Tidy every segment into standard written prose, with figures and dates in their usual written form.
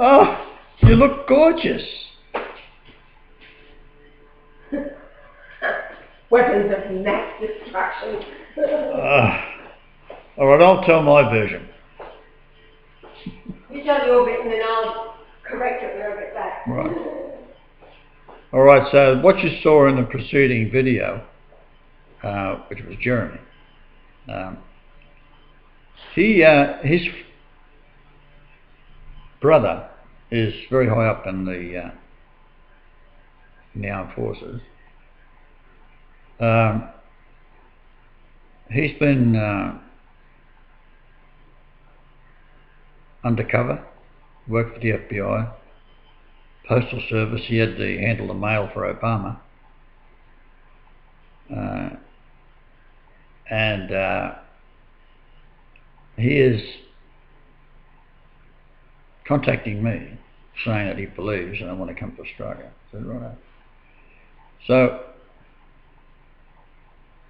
Oh, you look gorgeous. Weapons of mass destruction. All right, I'll tell my version. You tell your bit and then I'll correct it where I get back. Right. All right, so what you saw in the preceding video, which was Jeremy, his brother is very high up in the armed forces. He's been undercover, worked for the FBI, Postal Service. He had to handle the mail for Obama. And he is contacting me saying that he believes and I want to come to Australia. I said, right. So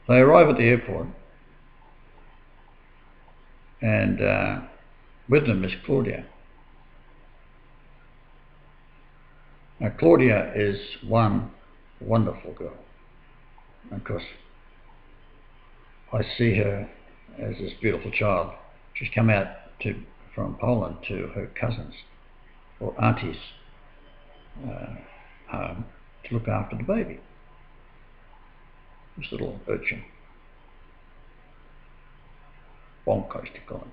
they arrive at the airport and with them is Claudia. Now Claudia is one wonderful girl. Of course, I see her as this beautiful child. She's come out from Poland to her cousins or aunties home to look after the baby. This little urchin. Bonk, I used to call him.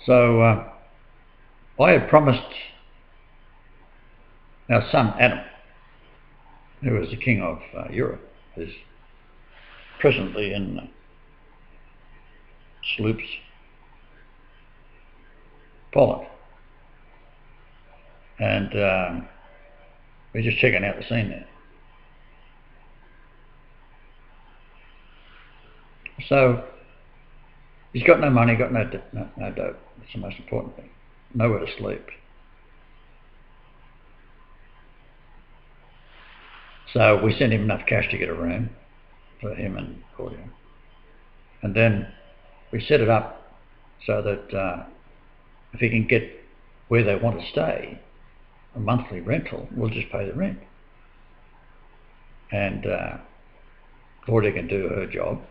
So I had promised our son Adam, who is the king of Europe, is presently in sloops, Poland, and we're just checking out the scene there. So he's got no money, got no dope. That's the most important thing. Nowhere to sleep. So we sent him enough cash to get a room for him and Claudia. And then we set it up so that if he can get where they want to stay, a monthly rental, we'll just pay the rent. And Claudia can do her job.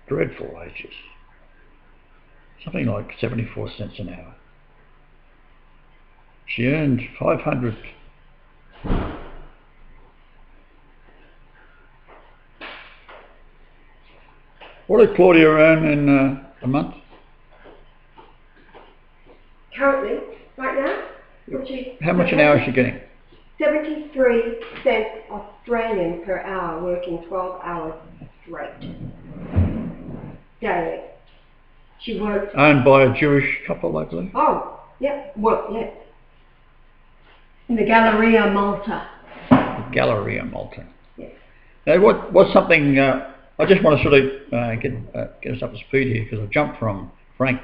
Dreadful wages. Something like 74 cents an hour. She earned 500. What did Claudia earn in a month? Currently, right now? How much an hour is she getting? 73 cents Australian per hour, working 12 hours straight. Daily. She works... Owned by a Jewish couple locally? Oh, yeah. Well, yeah. In the Galleria Malta. Galleria Malta. Yes. Now, what's something... I just want to sort of get us up to speed here, because I've jumped from Frank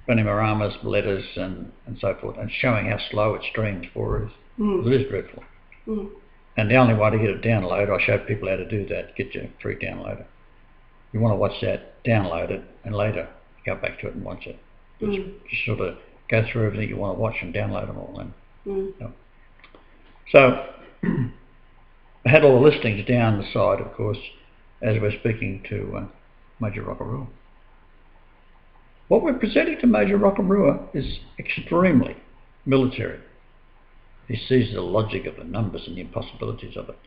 Bainimarama's letters and so forth, and showing how slow it streams for us. It is dreadful. And the only way to get a download, I showed people how to do that, get your free downloader. You want to watch that, download it, and later go back to it and watch it. Just sort of go through everything you want to watch and download them all. So I had all the listings down the side, of course, as we're speaking to Major Rockarua. What we're presenting to Major Rockarua is extremely military. He sees the logic of the numbers and the impossibilities of it.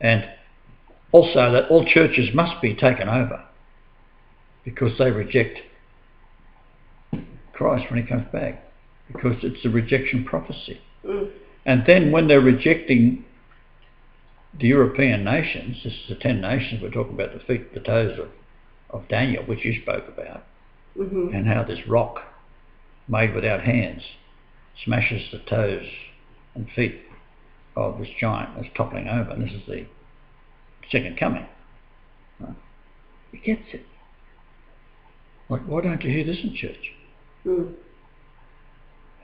And also that all churches must be taken over because they reject Christ when he comes back, because it's a rejection prophecy. And then when they're rejecting the European nations, this is the 10 nations, we're talking about the feet, the toes of Daniel, which you spoke about, and how this rock made without hands smashes the toes and feet of this giant that's toppling over, and this is the second coming. He gets it. Like, why don't you hear this in church?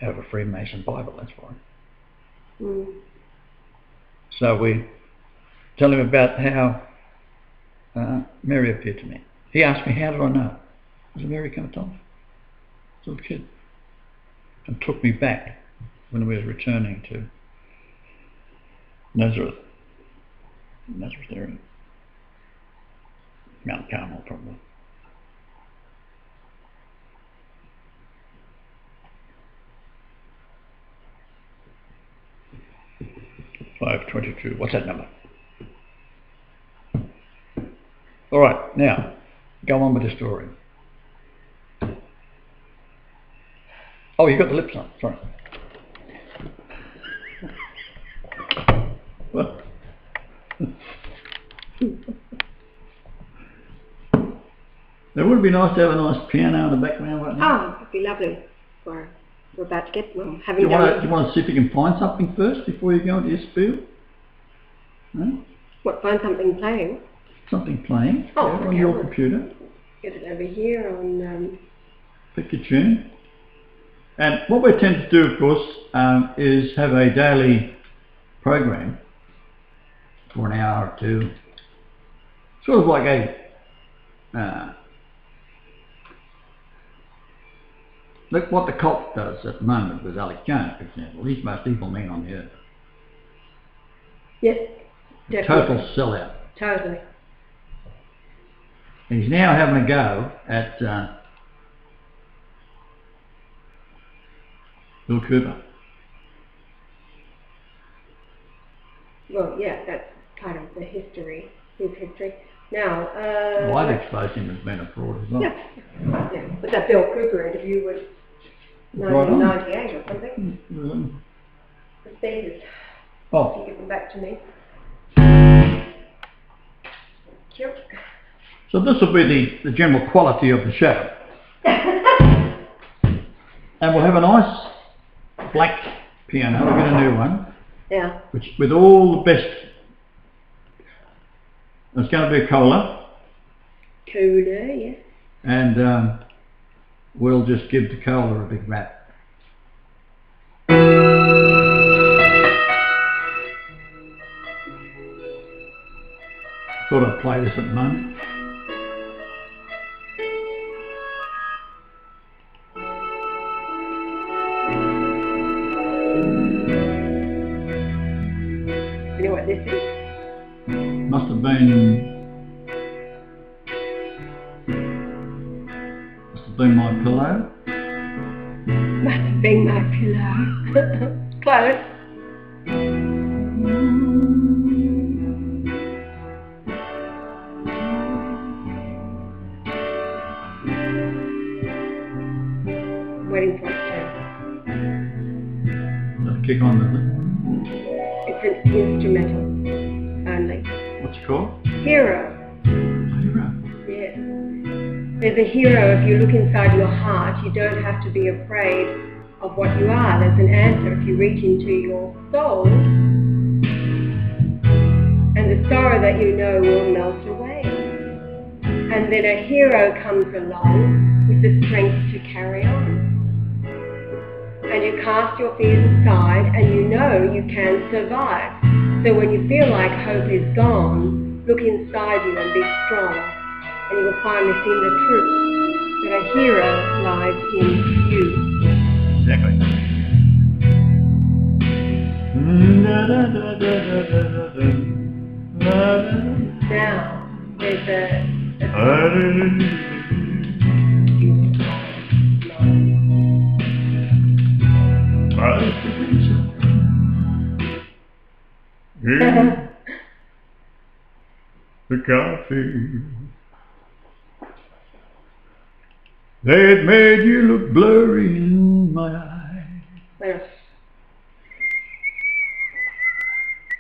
Have a Freemason Bible, that's why. So we tell him about how Mary appeared to me. He asked me, how did I know? as a Mary Kamatov, as a little kid, and took me back when we were returning to Nazareth area, Mount Carmel probably. $5.22. What's that number? All right, now go on with the story. Oh, you got the lips on. Sorry. What? It would be nice to have a nice piano in the background right now. Oh, it'd be lovely. We're about to get one. Do you want to see if you can find something first before you go into your spiel? No? What, find something playing? Something playing? Oh, yeah, okay. on your computer. Get it over here on... Pick your tune. And what we tend to do, of course, is have a daily program for an hour or two. Sort of like a... look what the cult does at the moment with Alex Jones, for example. He's the most evil man on the earth. Yes, definitely. Total sellout. Totally. And he's now having a go at Bill Cooper. Well, yeah, that's part of the history, his history. Now, well, I'd expose him as being a fraud as well. Yeah, but that Bill Cooper interview was 1998 or something. The status. Oh. Can you give them back to me? Cute. So this will be the general quality of the show. And we'll have a nice black piano. We'll get a new one. Yeah. Which with all the best. There's going to be a cola. Cola, yes. And we'll just give the cola a big rap. Thought I'd play this at the moment. You know what this is? Must have been my pillow. Must have been my pillow. Close. Waiting for it to. Does it kick on, does it? It's an instrumental only. What's it called? Hero. Hero. Yes. There's a hero. If you look inside your heart, you don't have to be afraid of what you are. There's an answer if you reach into your soul, and the sorrow that you know will melt away. And then a hero comes along with the strength to carry on. And you cast your fears aside, and you know you can survive. So when you feel like hope is gone, look inside you and be strong, and you will finally see the truth that a hero lies in you. Exactly. Now, there's a the coffee that made you look blurry in my eyes.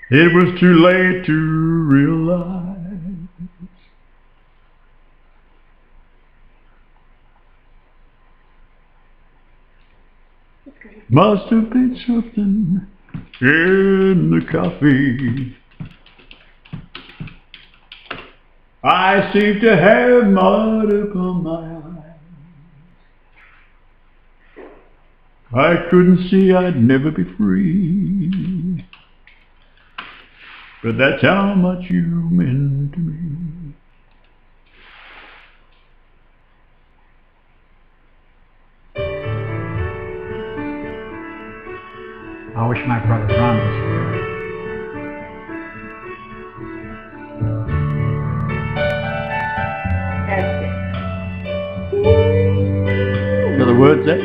It was too late to realize. Must have been something in the coffee. I seem to have mud upon my eyes. I couldn't see I'd never be free. But that's how much you meant to me. I wish my brother Ron was here. That's it. Got the words there?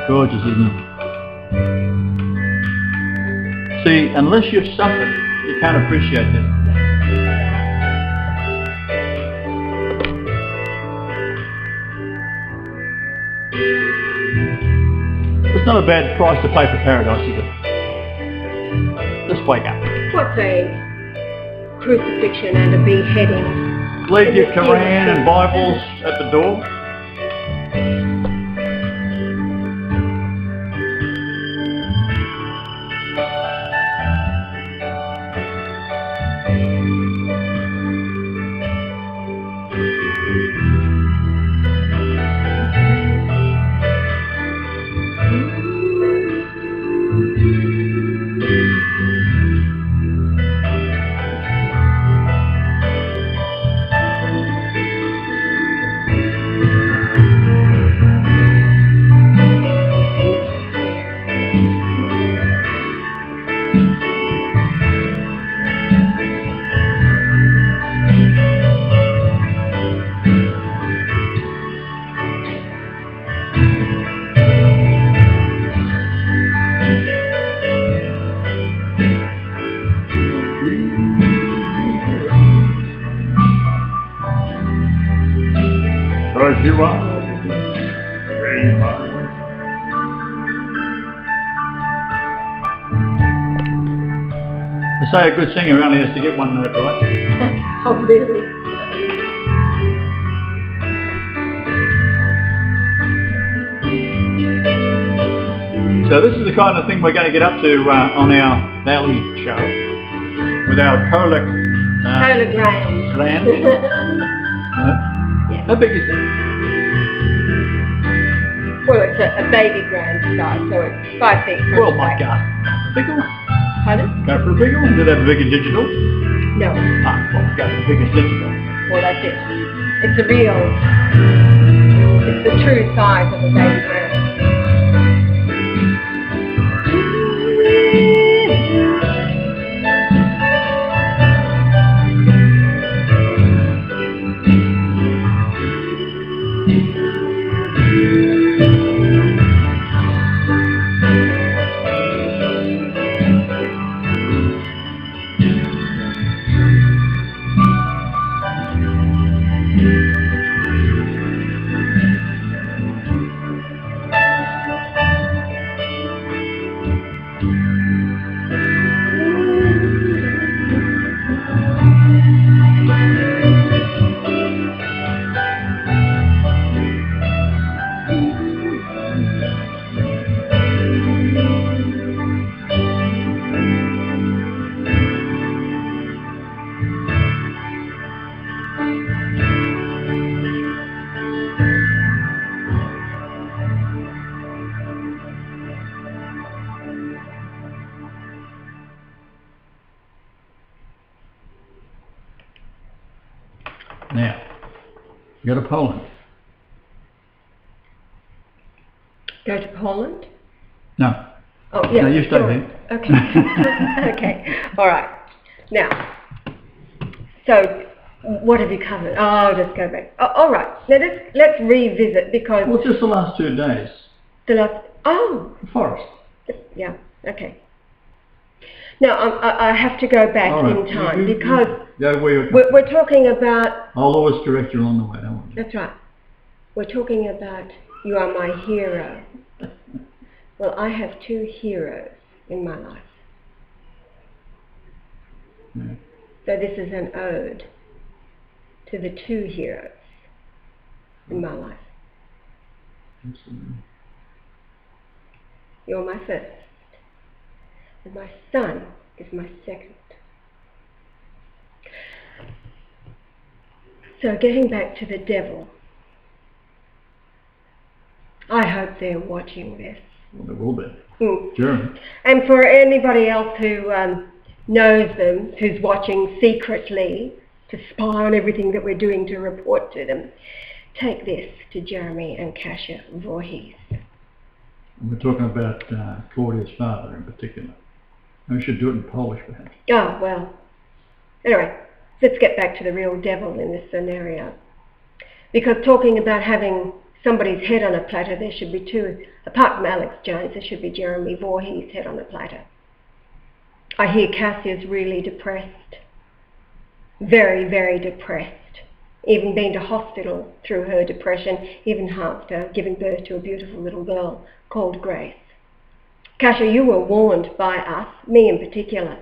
Gorgeous, isn't it? See, unless you've suffered, you can't appreciate this. It's not a bad price to pay for paradise, is it? Just wake up. What's a crucifixion and a beheading? Leave your Quran and Bibles at the door. As you are, there you are. They say a good singer only has to get one note right. Oh, really? So this is the kind of thing we're going to get up to on our Valley show with our Cola gland. How big is it? Well, it's a baby grand size, so it's 5 feet from Well, the my back. God. Bigger one. Pardon? Go for a bigger one. Do they have a bigger digital? No. Ah, well, go for the biggest digital. Well, that's it. It's a real, it's the true size of a baby grand. Now, you go to Poland. Go to Poland? No. Oh, yeah. No, you stay sure. there. Okay. Okay. All right. Now, so what have you covered? Oh, I'll just go back. Oh, all right. Now let's revisit because Well, just the last 2 days. the last. Oh. The forest. Yeah. Okay. Now I have to go back All right. in time because Go where you're we're talking about. I'll always direct you along the way, don't worry. That's right. We're talking about you are my hero. Well, I have 2 heroes in my life. Yeah. So this is an ode to the 2 heroes in my life. Absolutely. You're my first, and my son is my second. So getting back to the devil, I hope they're watching this. Well, there will be. Mm. Sure. And for anybody else who knows them, who's watching secretly to spy on everything that we're doing to report to them, take this to Jeremy and Kasia Voorhees. We're talking about Claudia's father in particular. We should do it in Polish, perhaps. Oh, well. Anyway, let's get back to the real devil in this scenario. Because talking about having somebody's head on a platter, there should be two. Apart from Alex Jones, there should be Jeremy Voorhees' head on a platter. I hear Kasia's really depressed. Very, very depressed. Even been to hospital through her depression, even after giving birth to a beautiful little girl called Grace. Kasia, you were warned by us, me in particular.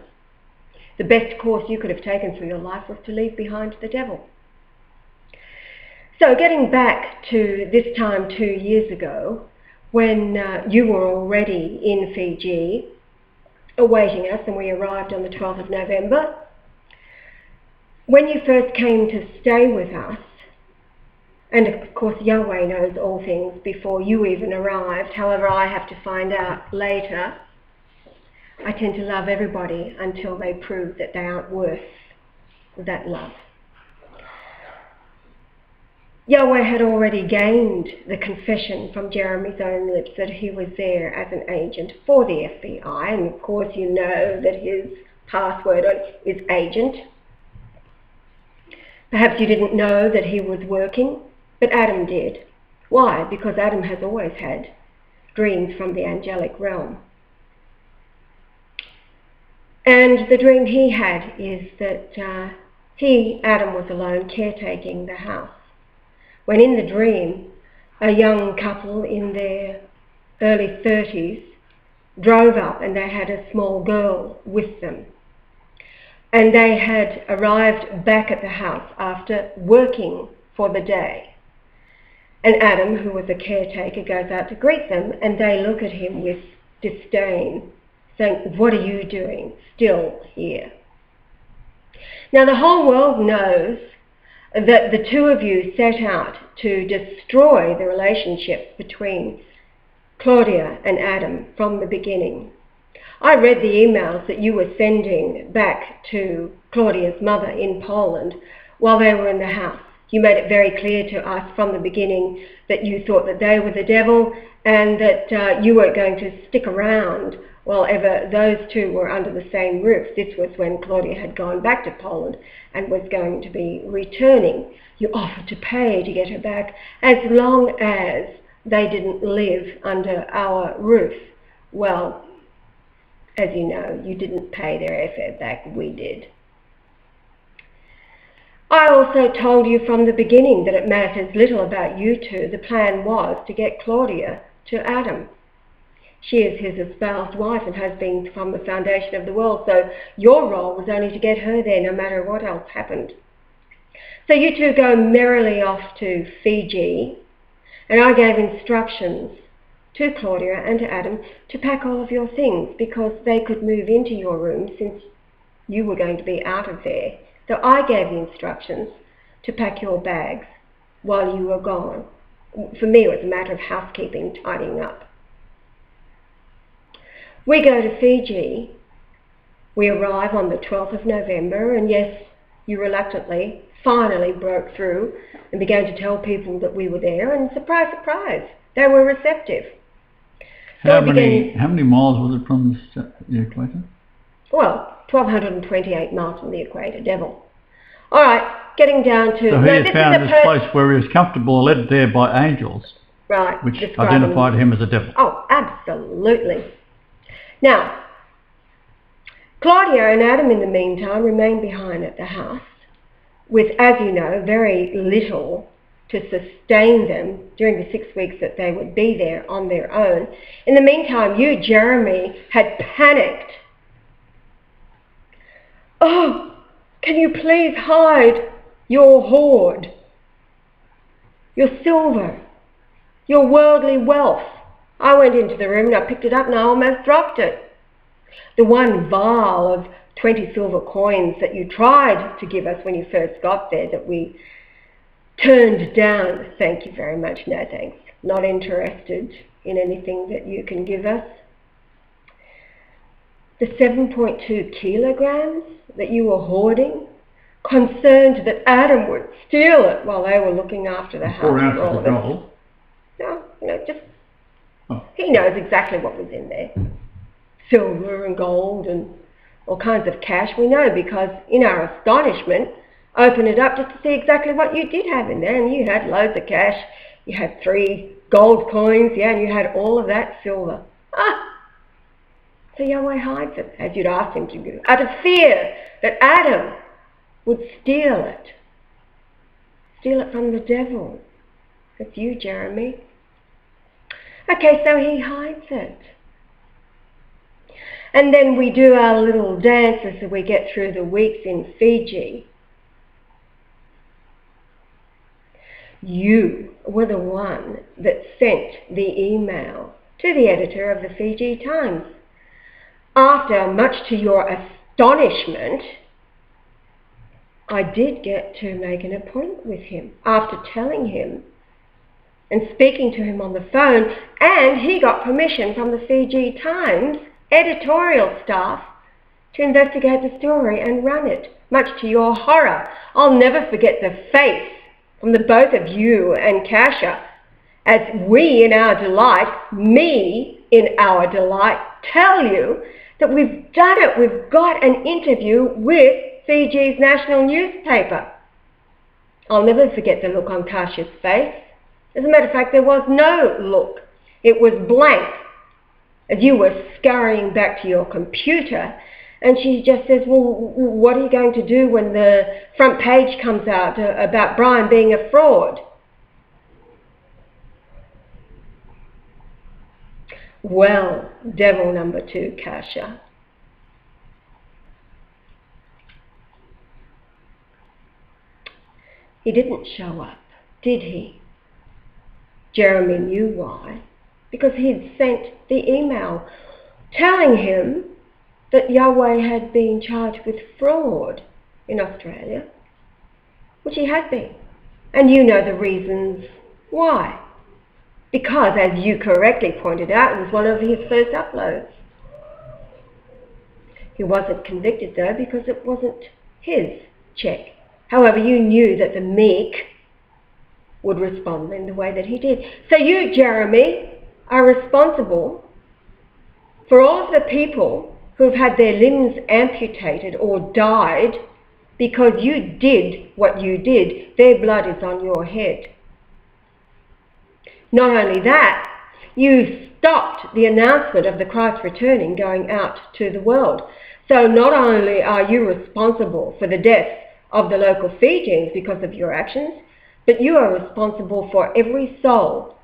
The best course you could have taken for your life was to leave behind the devil. So getting back to this time 2 years ago, when you were already in Fiji, awaiting us, and we arrived on the 12th of November, when you first came to stay with us, and of course Yahweh knows all things before you even arrived, however I have to find out later, I tend to love everybody until they prove that they aren't worth that love. Yahweh had already gained the confession from Jeremy's own lips that he was there as an agent for the FBI, and of course you know that his password is agent. Perhaps you didn't know that he was working, but Adam did. Why? Because Adam has always had dreams from the angelic realm. And the dream he had is that Adam, was alone caretaking the house. When in the dream, a young couple in their early 30s drove up and they had a small girl with them. And they had arrived back at the house after working for the day. And Adam, who was a caretaker, goes out to greet them, and they look at him with disdain, saying, "What are you doing still here?" Now the whole world knows that the two of you set out to destroy the relationship between Claudia and Adam from the beginning. I read the emails that you were sending back to Claudia's mother in Poland while they were in the house. You made it very clear to us from the beginning that you thought that they were the devil and that you weren't going to stick around while ever those two were under the same roof. This was when Claudia had gone back to Poland and was going to be returning. You offered to pay to get her back as long as they didn't live under our roof. Well, as you know, you didn't pay their airfare back, we did. I also told you from the beginning that it matters little about you two. The plan was to get Claudia to Adam. She is his espoused wife and has been from the foundation of the world, so your role was only to get her there no matter what else happened. So you two go merrily off to Fiji, and I gave instructions to Claudia and to Adam to pack all of your things because they could move into your room since you were going to be out of there. So I gave the instructions to pack your bags while you were gone. For me, it was a matter of housekeeping, tidying up. We go to Fiji. We arrive on the 12th of November, and yes, you reluctantly finally broke through and began to tell people that we were there, and surprise, surprise, they were receptive. How many miles was it from the equator? Well, 1,228 miles from the equator, devil. All right, getting down to... So he had found this place where he was comfortable, led there by angels, right, which identified him as a devil. Oh, absolutely. Now, Claudia and Adam, in the meantime, remained behind at the house with, as you know, very little to sustain them during the 6 weeks that they would be there on their own. In the meantime, you, Jeremy, had panicked. "Oh, can you please hide your hoard, your silver, your worldly wealth?" I went into the room and I picked it up and I almost dropped it. The one vial of 20 silver coins that you tried to give us when you first got there that we turned down. Thank you very much. No thanks. Not interested in anything that you can give us. The 7.2 kilograms that you were hoarding concerned that Adam would steal it while they were looking after the house. 4 ounces of gold? No, just... Oh. He knows exactly what was in there. Silver and gold and all kinds of cash. We know because in our astonishment, opened it up just to see exactly what you did have in there, and you had loads of cash. You had 3 gold coins, yeah, and you had all of that silver. So Yahweh hides it, as you'd asked him to do, out of fear that Adam would steal it. Steal it from the devil. That's you, Jeremy. Okay, so he hides it. And then we do our little dances as we get through the weeks in Fiji. You were the one that sent the email to the editor of the Fiji Times. After, much to your astonishment, I did get to make an appointment with him after telling him and speaking to him on the phone, and he got permission from the Fiji Times editorial staff to investigate the story and run it, much to your horror. I'll never forget the face from the both of you and Kasha as we in our delight, me in our delight, tell you that we've done it. We've got an interview with Fiji's national newspaper. I'll never forget the look on Kasha's face. As a matter of fact, there was no look. It was blank as you were scurrying back to your computer, and she just says, well, what are you going to do when the front page comes out about Brian being a fraud? Well, devil number 2, Kasha. He didn't show up, did he? Jeremy knew why. Because he'd sent the email telling him that Yahweh had been charged with fraud in Australia, which he had been. And you know the reasons why. Because, as you correctly pointed out, it was one of his first uploads. He wasn't convicted, though, because it wasn't his check. However, you knew that the meek would respond in the way that he did. So you, Jeremy, are responsible for all of the people who've had their limbs amputated or died because you did what you did. Their blood is on your head. Not only that, you stopped the announcement of the Christ returning going out to the world. So not only are you responsible for the death of the local Fijians because of your actions, but you are responsible for every soul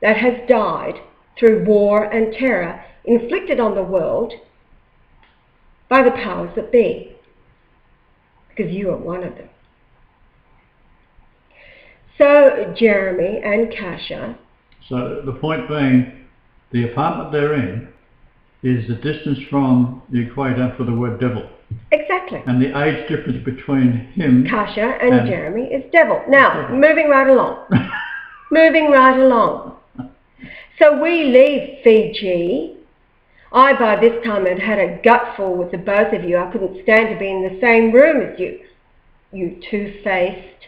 that has died through war and terror inflicted on the world by the powers that be, because you are one of them. So Jeremy and Kasha. So the point being, the apartment they're in is the distance from the equator for the word devil. Exactly. And the age difference between him, Kasha and Jeremy, is devil. Now, moving right along. Moving right along. So we leave Fiji. I, by this time, had had a gutful with the both of you. I couldn't stand to be in the same room as you. You two-faced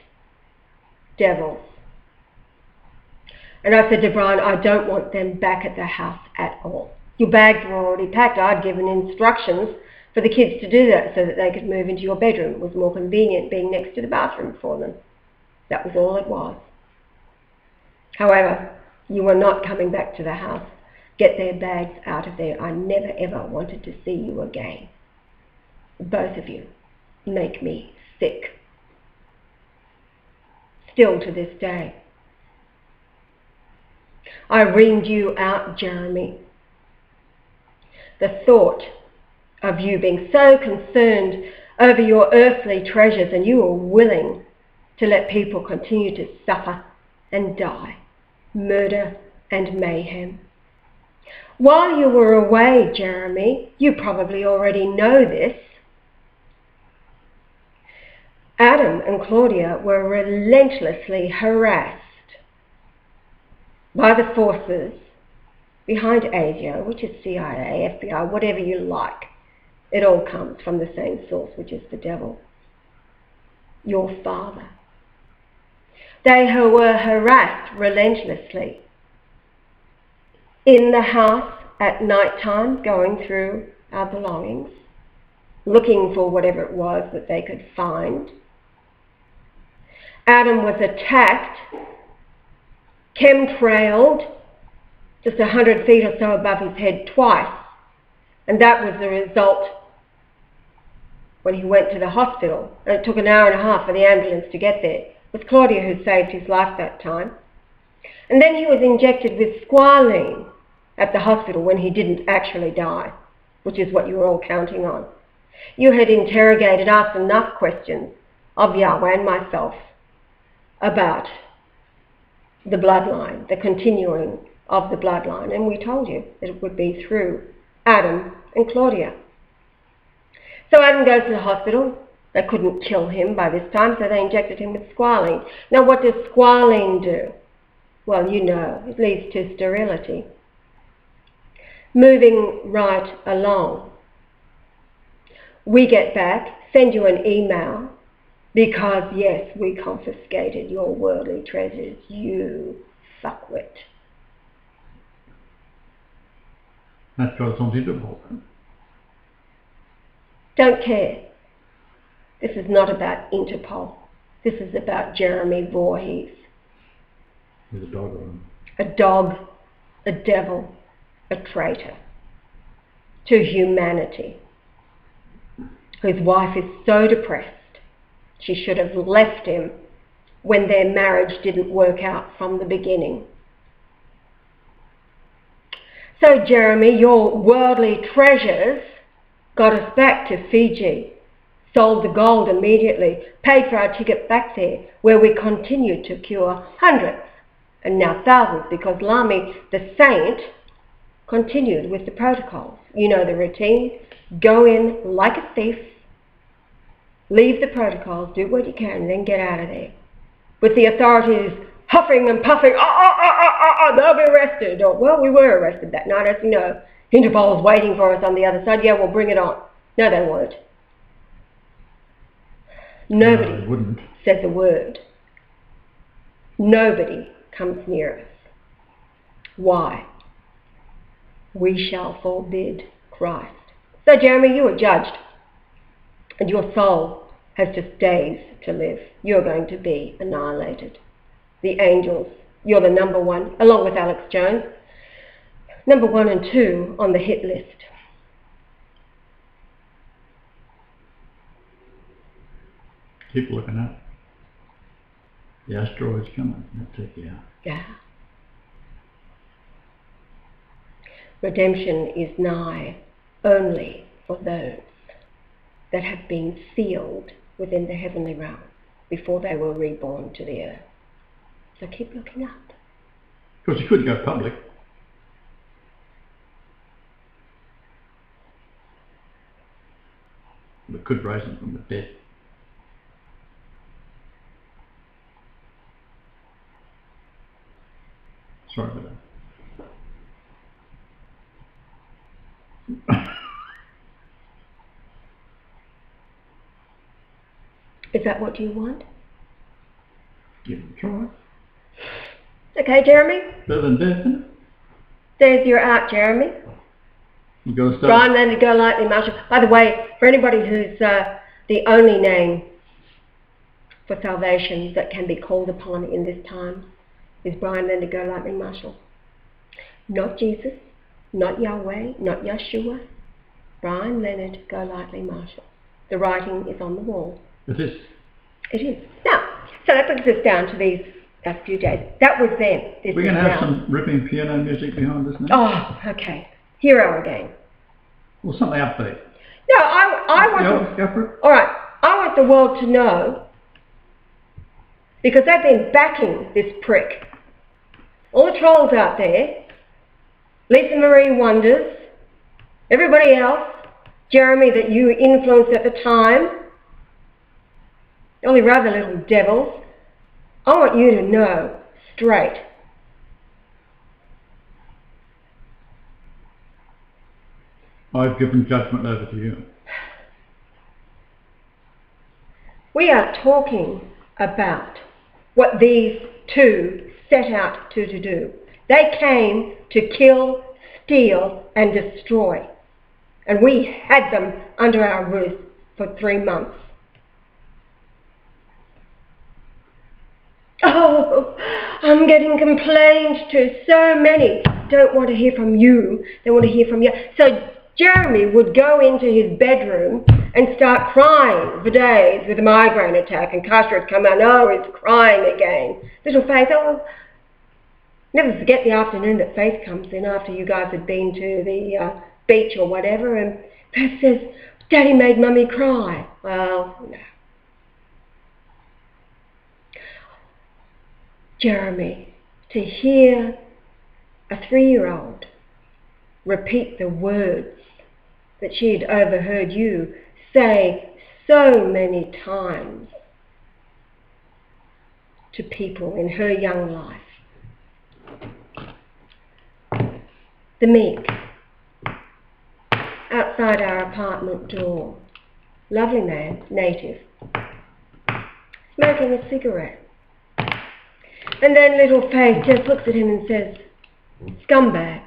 devils. And I said to Brian, I don't want them back at the house at all. Your bags were already packed. I'd given instructions for the kids to do that so that they could move into your bedroom. It was more convenient being next to the bathroom for them. That was all it was. However, you were not coming back to the house. Get their bags out of there. I never ever wanted to see you again. Both of you make me sick. Still to this day. I reamed you out, Jeremy. The thought of you being so concerned over your earthly treasures, and you were willing to let people continue to suffer and die, murder and mayhem. While you were away, Jeremy, you probably already know this, Adam and Claudia were relentlessly harassed by the forces behind ASIO, which is CIA, FBI, whatever you like. It all comes from the same source, which is the devil. your father. They who were harassed relentlessly in the house at night time, going through our belongings, looking for whatever it was that they could find. Adam was attacked, chemtrailed just 100 feet or so above his head twice, and that was the result when he went to the hospital. And it took an hour and a half for the ambulance to get there. It was Claudia who saved his life that time. And then he was injected with squalene at the hospital when he didn't actually die, which is what you were all counting on. You had interrogated, asked enough questions of Yahweh and myself about the bloodline, the continuing of the bloodline, and we told you that it would be through Adam and Claudia. So Adam goes to the hospital. They couldn't kill him by this time, so they injected him with squalene. Now what does squalene do? Well, you know, it leads to sterility. Moving right along, we get back, send you an email, because yes, we confiscated your worldly treasures, you fuckwit. That's got something to do with it. Don't care. This is not about Interpol. This is about Jeremy Voorhees. He's a dog. A dog, a devil, a traitor to humanity, whose wife is so depressed she should have left him when their marriage didn't work out from the beginning. So Jeremy, your worldly treasures got us back to Fiji, sold the gold immediately, paid for our ticket back there, where we continued to cure hundreds and now thousands, because Lami, the saint, continued with the protocols. You know the routine. Go in like a thief, leave the protocols, do what you can, and then get out of there. With the authorities huffing and puffing, they'll be arrested. Or, well, we were arrested that night, as you know. Interpol's waiting for us on the other side. Yeah, well, bring it on. No, they weren't. Nobody said the word. Nobody comes near us. Why? We shall forbid Christ. So, Jeremy, you are judged, and your soul has just days to live. You're going to be annihilated. The angels, you're the number one, along with Alex Jones, number 1 and 2 on the hit list. Keep looking up. The asteroid's coming. They'll take you out. Yeah. Redemption is nigh only for those that have been sealed within the heavenly realm before they were reborn to the earth. So keep looking up. Of course, you could go public. But could raise them from the dead. Sorry about that. Is that what you want? Give it a try. Okay, Jeremy? Better than death, isn't it? There's your out, Jeremy. You got to start. Brian Landed Go Lightly Marshal. By the way, for anybody who's the only name for salvation that can be called upon in this time is Brian Landed Go Lightly Marshal. Not Jesus, not Yahweh, not Yeshua. Brian Leonard Go Lightly Marshal. The writing is on the wall. It is. It is. Now, so that brings us down to these last few days. That was then. We're going to have some ripping piano music behind us now. Oh, okay. Hero again. Well, something upbeat. No, I want... Go for it. All right. I want the world to know, because they've been backing this prick. All the trolls out there, Lisa Marie Wonders, everybody else, Jeremy that you influenced at the time, all the other little devils, I want you to know straight. I've given judgment over to you. We are talking about what these two set out to do. They came to kill, steal and destroy. And we had them under our roof for 3 months. Oh, I'm getting complained to. So many don't want to hear from you. They want to hear from you. So Jeremy would go into his bedroom and start crying for days with a migraine attack, and Kasha would come out, oh, he's crying again. Little Faith, oh, never forget the afternoon that Faith comes in after you guys had been to the beach or whatever, and Faith says, Daddy made Mummy cry. Well, no. Jeremy, to hear a 3-year-old repeat the words that she had overheard you say so many times to people in her young life. The meek, outside our apartment door, lovely man, native, smoking a cigarette. And then little Faith just looks at him and says, scumbag.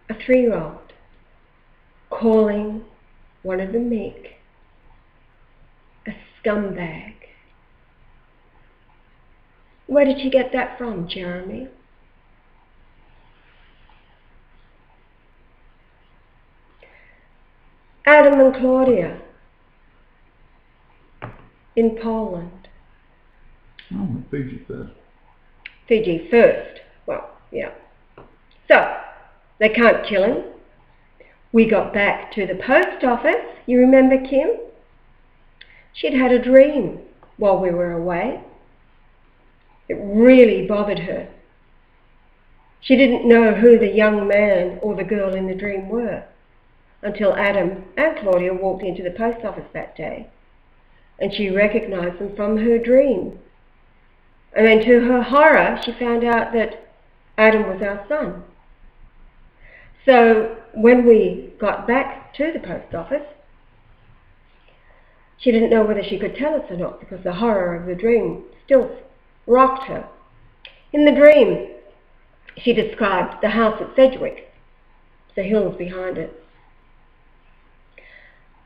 A 3-year-old calling one of the meek a scumbag. Where did you get that from, Jeremy? Adam and Claudia in Poland. Oh, Fiji first. Fiji first. Well, yeah. So, they can't kill him. We got back to the post office. You remember Kim? She'd had a dream while we were away. It really bothered her. She didn't know who the young man or the girl in the dream were until Adam and Claudia walked into the post office that day, and she recognized them from her dream. And then to her horror, she found out that Adam was our son. So when we got back to the post office, she didn't know whether she could tell us or not, because the horror of the dream still rocked her. In the dream, she described the house at Sedgwick, the hills behind it.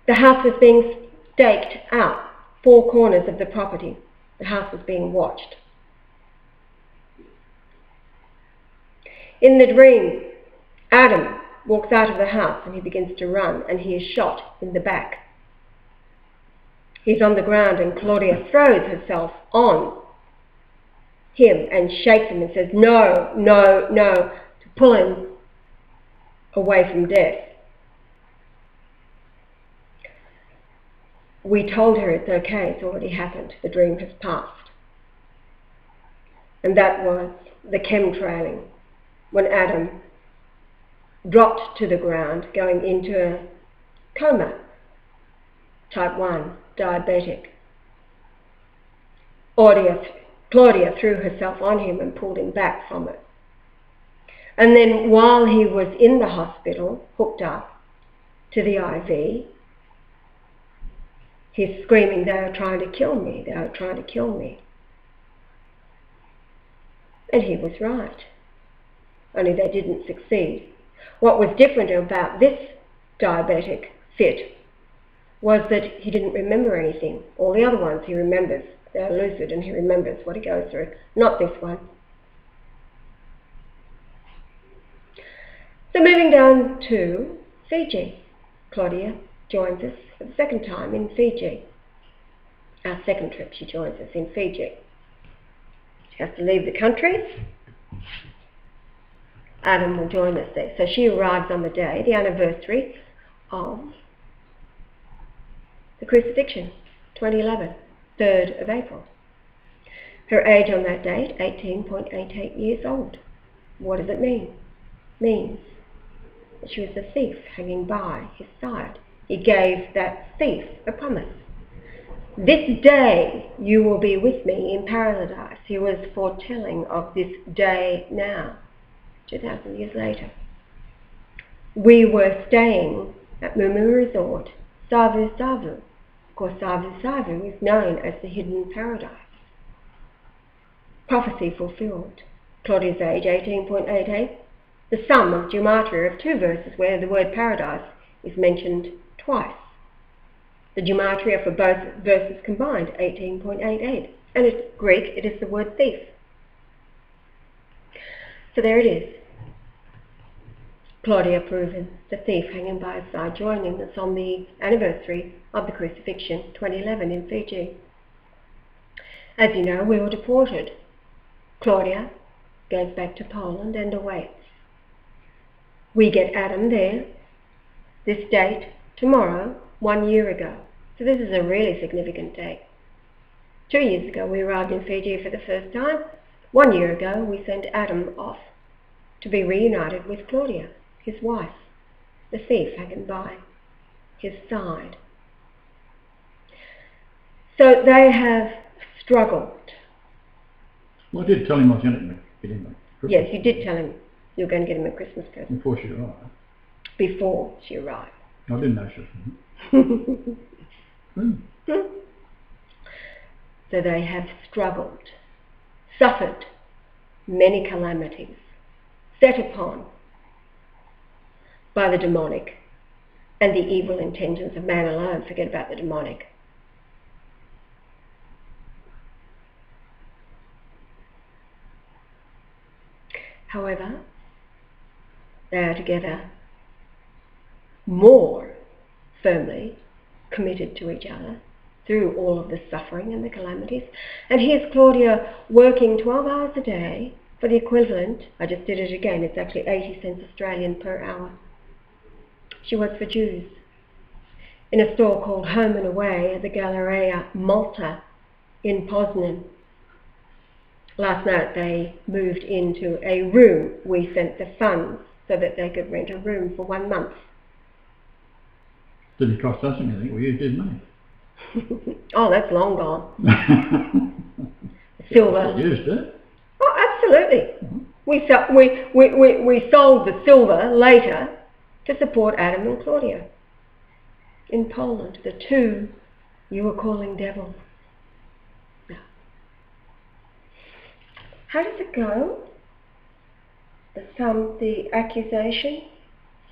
The house was being staked out, 4 corners of the property. The house was being watched. In the dream, Adam walks out of the house and he begins to run, and he is shot in the back. He's on the ground and Claudia throws herself on him and shakes him and says, no, no, no, to pull him away from death. We told her it's okay, it's already happened, the dream has passed. And that was the chemtrailing, when Adam dropped to the ground, going into a coma, type 1, diabetic. Claudia threw herself on him and pulled him back from it. And then while he was in the hospital, hooked up to the IV, he's screaming, they are trying to kill me, they are trying to kill me. And he was right, only they didn't succeed. What was different about this diabetic fit was that he didn't remember anything. All the other ones he remembers. They're lucid and he remembers what he goes through. Not this one. So moving down to Fiji. Claudia joins us for the second time in Fiji. Our second trip she joins us in Fiji. She has to leave the country. Adam will join us there. So she arrives on the day, the anniversary of the crucifixion, 2011, 3rd of April. Her age on that date, 18.88 years old. What does it mean? It means that she was a thief hanging by his side. He gave that thief a promise. This day you will be with me in paradise. He was foretelling of this day now. 2,000 years later. We were staying at Mumu Resort, Savu Savu. Of course, Savu Savu is known as the hidden paradise. Prophecy fulfilled. Claudia's age, 18.88. The sum of gematria of 2 verses where the word paradise is mentioned twice. The gematria for both verses combined, 18.88. And in Greek, it is the word thief. So there it is. Claudia proven, the thief hanging by his side, joining us on the anniversary of the crucifixion, 2011 in Fiji. As you know, we were deported. Claudia goes back to Poland and awaits. We get Adam there, this date, tomorrow, 1 year ago. So this is a really significant date. 2 years ago we arrived in Fiji for the first time. 1 year ago we sent Adam off to be reunited with Claudia, his wife, the thief hanging by his side. So they have struggled. Well, I did tell him I was going to get him a Christmas. Yes, you did tell him you were going to get him a Christmas present. Before she arrived. Before she arrived. I didn't know she was So they have struggled, suffered many calamities, set upon by the demonic and the evil intentions of man alone. Forget about the demonic. However, they are together more firmly committed to each other through all of the suffering and the calamities. And here's Claudia working 12 hours a day for the equivalent, I just did it again, it's actually 80 cents Australian per hour. She works for Jews in a store called Home and Away at the Galleria Malta in Poznan. Last night they moved into a room. We sent the funds so that they could rent a room for 1 month. Didn't cost us anything, we used his money. Oh, that's long gone. Silver. We used it. Oh, absolutely. We sold the silver later to support Adam and Claudia in Poland, the two you were calling devils. Yeah. How does it go? The accusation,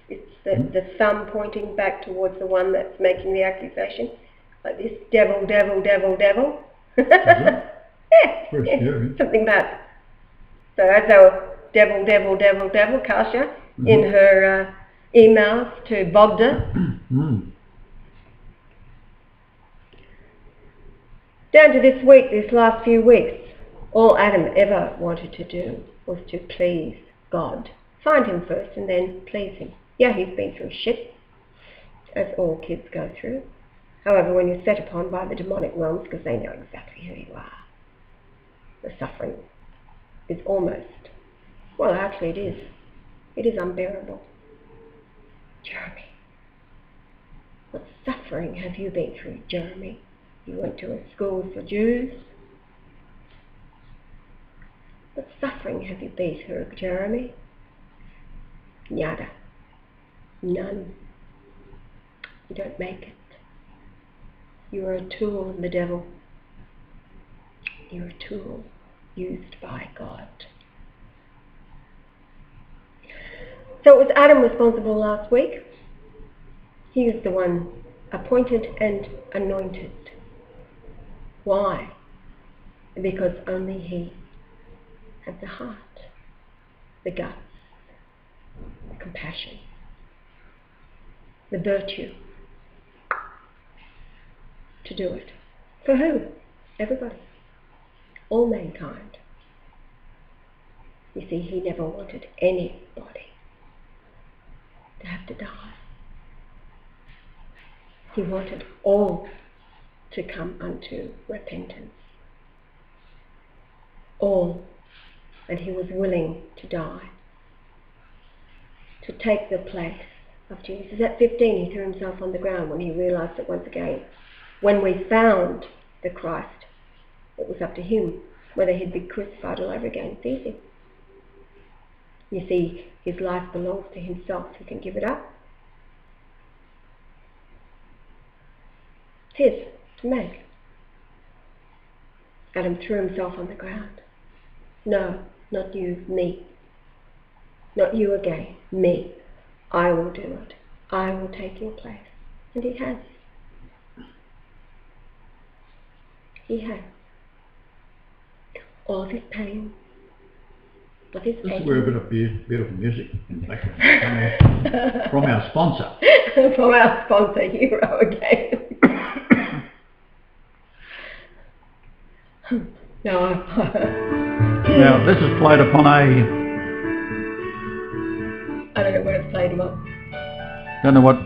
it's the thumb pointing back towards the one that's making the accusation, like this, devil, devil, devil, devil. Yeah, something like that. So that's our devil, devil, devil, devil, Kasia, in her emails to Bogda. Down to this week, these last few weeks, all Adam ever wanted to do was to please God. Find him first and then please him. Yeah, he's been through shit, as all kids go through. However, when you're set upon by the demonic realms, because they know exactly who you are, the suffering is almost, well, actually it is. It is unbearable. Jeremy, what suffering have you been through, Jeremy? You went to a school for Jews. What suffering have you been through, Jeremy? Nada. None. You don't make it. You are a tool of the devil. You're a tool used by God. So was Adam responsible last week? He was the one appointed and anointed. Why? Because only he has the heart, the guts, the compassion, the virtue to do it. For who? Everybody. All mankind. You see, he never wanted anybody to have to die. He wanted all to come unto repentance. All. And he was willing to die, to take the place of Jesus. At 15 he threw himself on the ground when he realized that once again, when we found the Christ, it was up to him whether he'd be crucified all over again. It's easy. You see, his life belongs to himself. He can give it up. It's his, to make. Adam threw himself on the ground. No, not you, me. Not you again, me. I will do it. I will take your place. And he has. He has. All of his pain, of his This aching. is where a bit of beautiful music in the background from our sponsor. From our sponsor, Hero, again. No. Now, this is played upon a... I don't know what it's played on. Don't know what...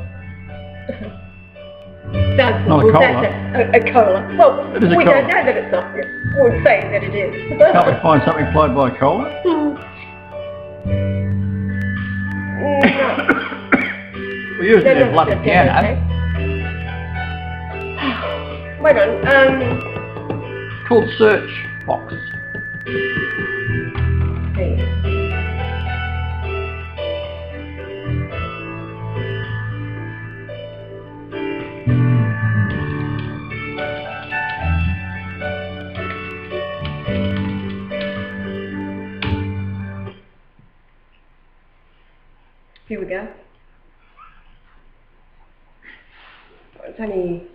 Sounds Not a well, cola. That's a cola. Well, It is a we cola. don't know that it's not. We won't say that it is. Can't we find something played by a cola? We usually do bloody piano. Wait on. It's called Search Box. Here we go. It's only...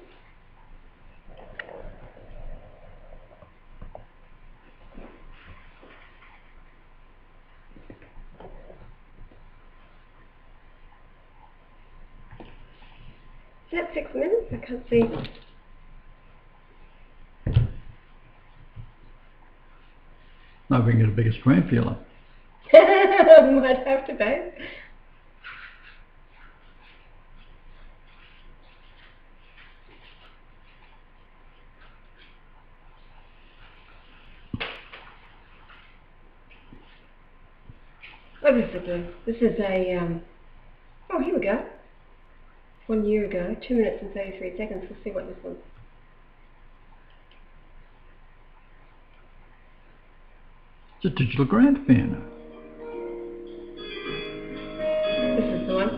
Is that 6 minutes? I can't see. No, we can get a bigger screen for you. Might have to, babe. Oh, this is a, oh, here we go. 1 year ago, 2 minutes and 33 seconds. We'll see what this was. It's a digital grand piano. This is the one.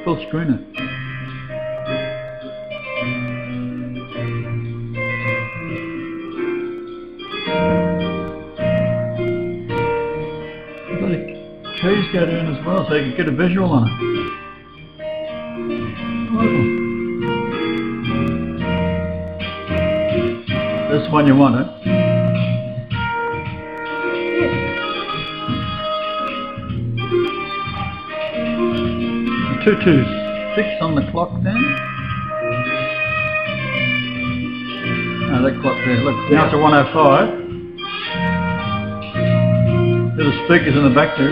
Full screen it. Keys go down as well, so you can get a visual on it. Wonderful. This one you want it. The 226 on the clock then. No, that clock there. Look, now it's a 105. There's the speakers in the back there.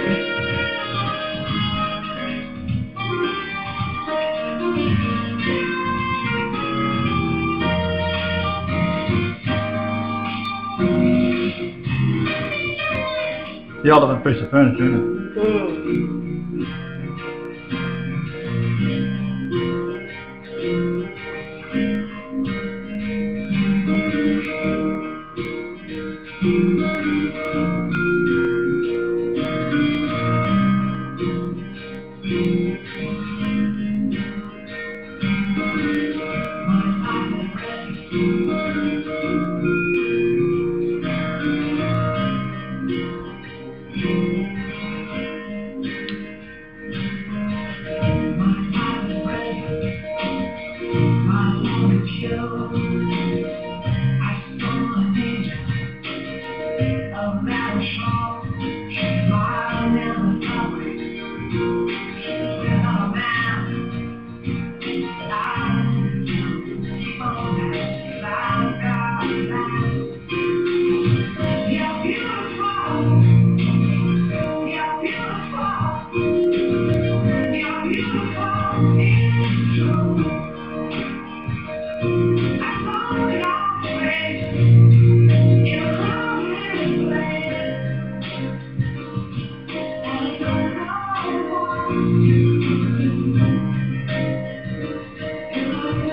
The ultimate piece of furniture, isn't it?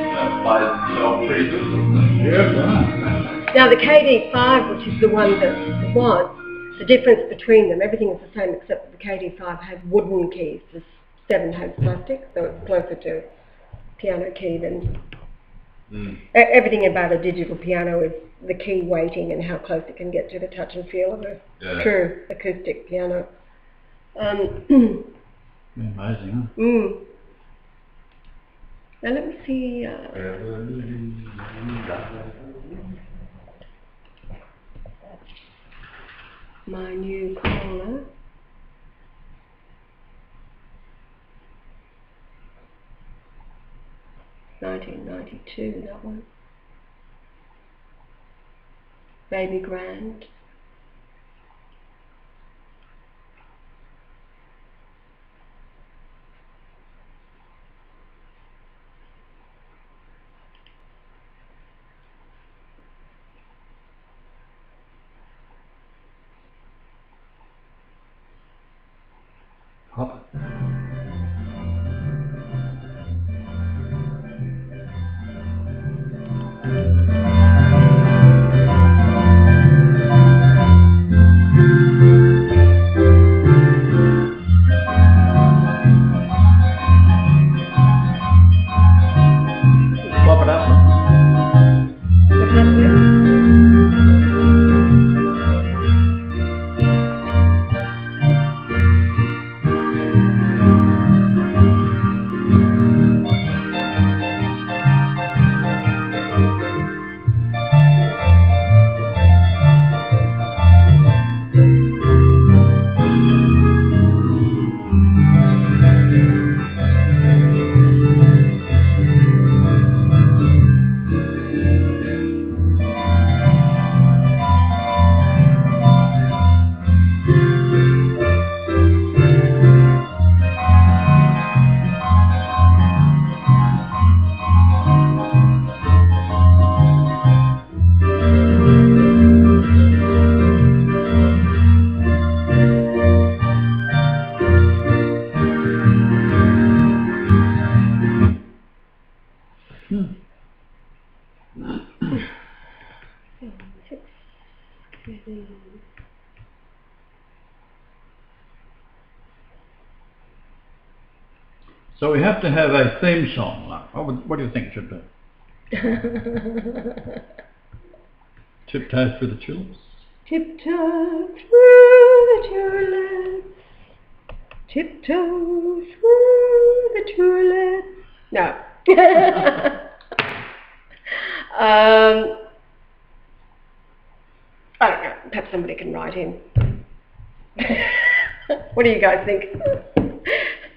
That plays itself pretty good, doesn't it? Yeah, right. Now the KD5, which is the one that was, the difference between them, everything is the same except that the KD5 has wooden keys. The 7 has plastic, so it's closer to piano key than... Everything about a digital piano is the key weighting and how close it can get to the touch and feel of a true acoustic piano. Amazing, huh? Now let me see... my new caller. $19.92, that one. Baby Grand. Hop. Swap it up. What's happening? So we have to have a theme song. What do you think it should be? Tiptoe through the tulips? Tiptoe through the tulips. Tiptoe through the tulips. No. I don't know. Perhaps somebody can write in. What do you guys think?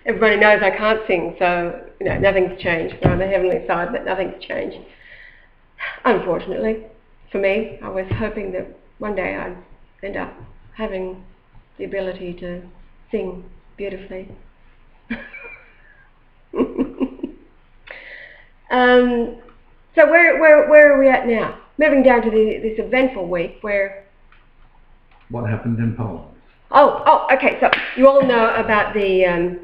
Everybody knows I can't sing, so nothing's changed. We're on the heavenly side, but nothing's changed. Unfortunately, for me, I was hoping that one day I'd end up having the ability to sing beautifully. So where are we at now? Moving down to this eventful week where... What happened in Poland? Oh, okay. So you all know about the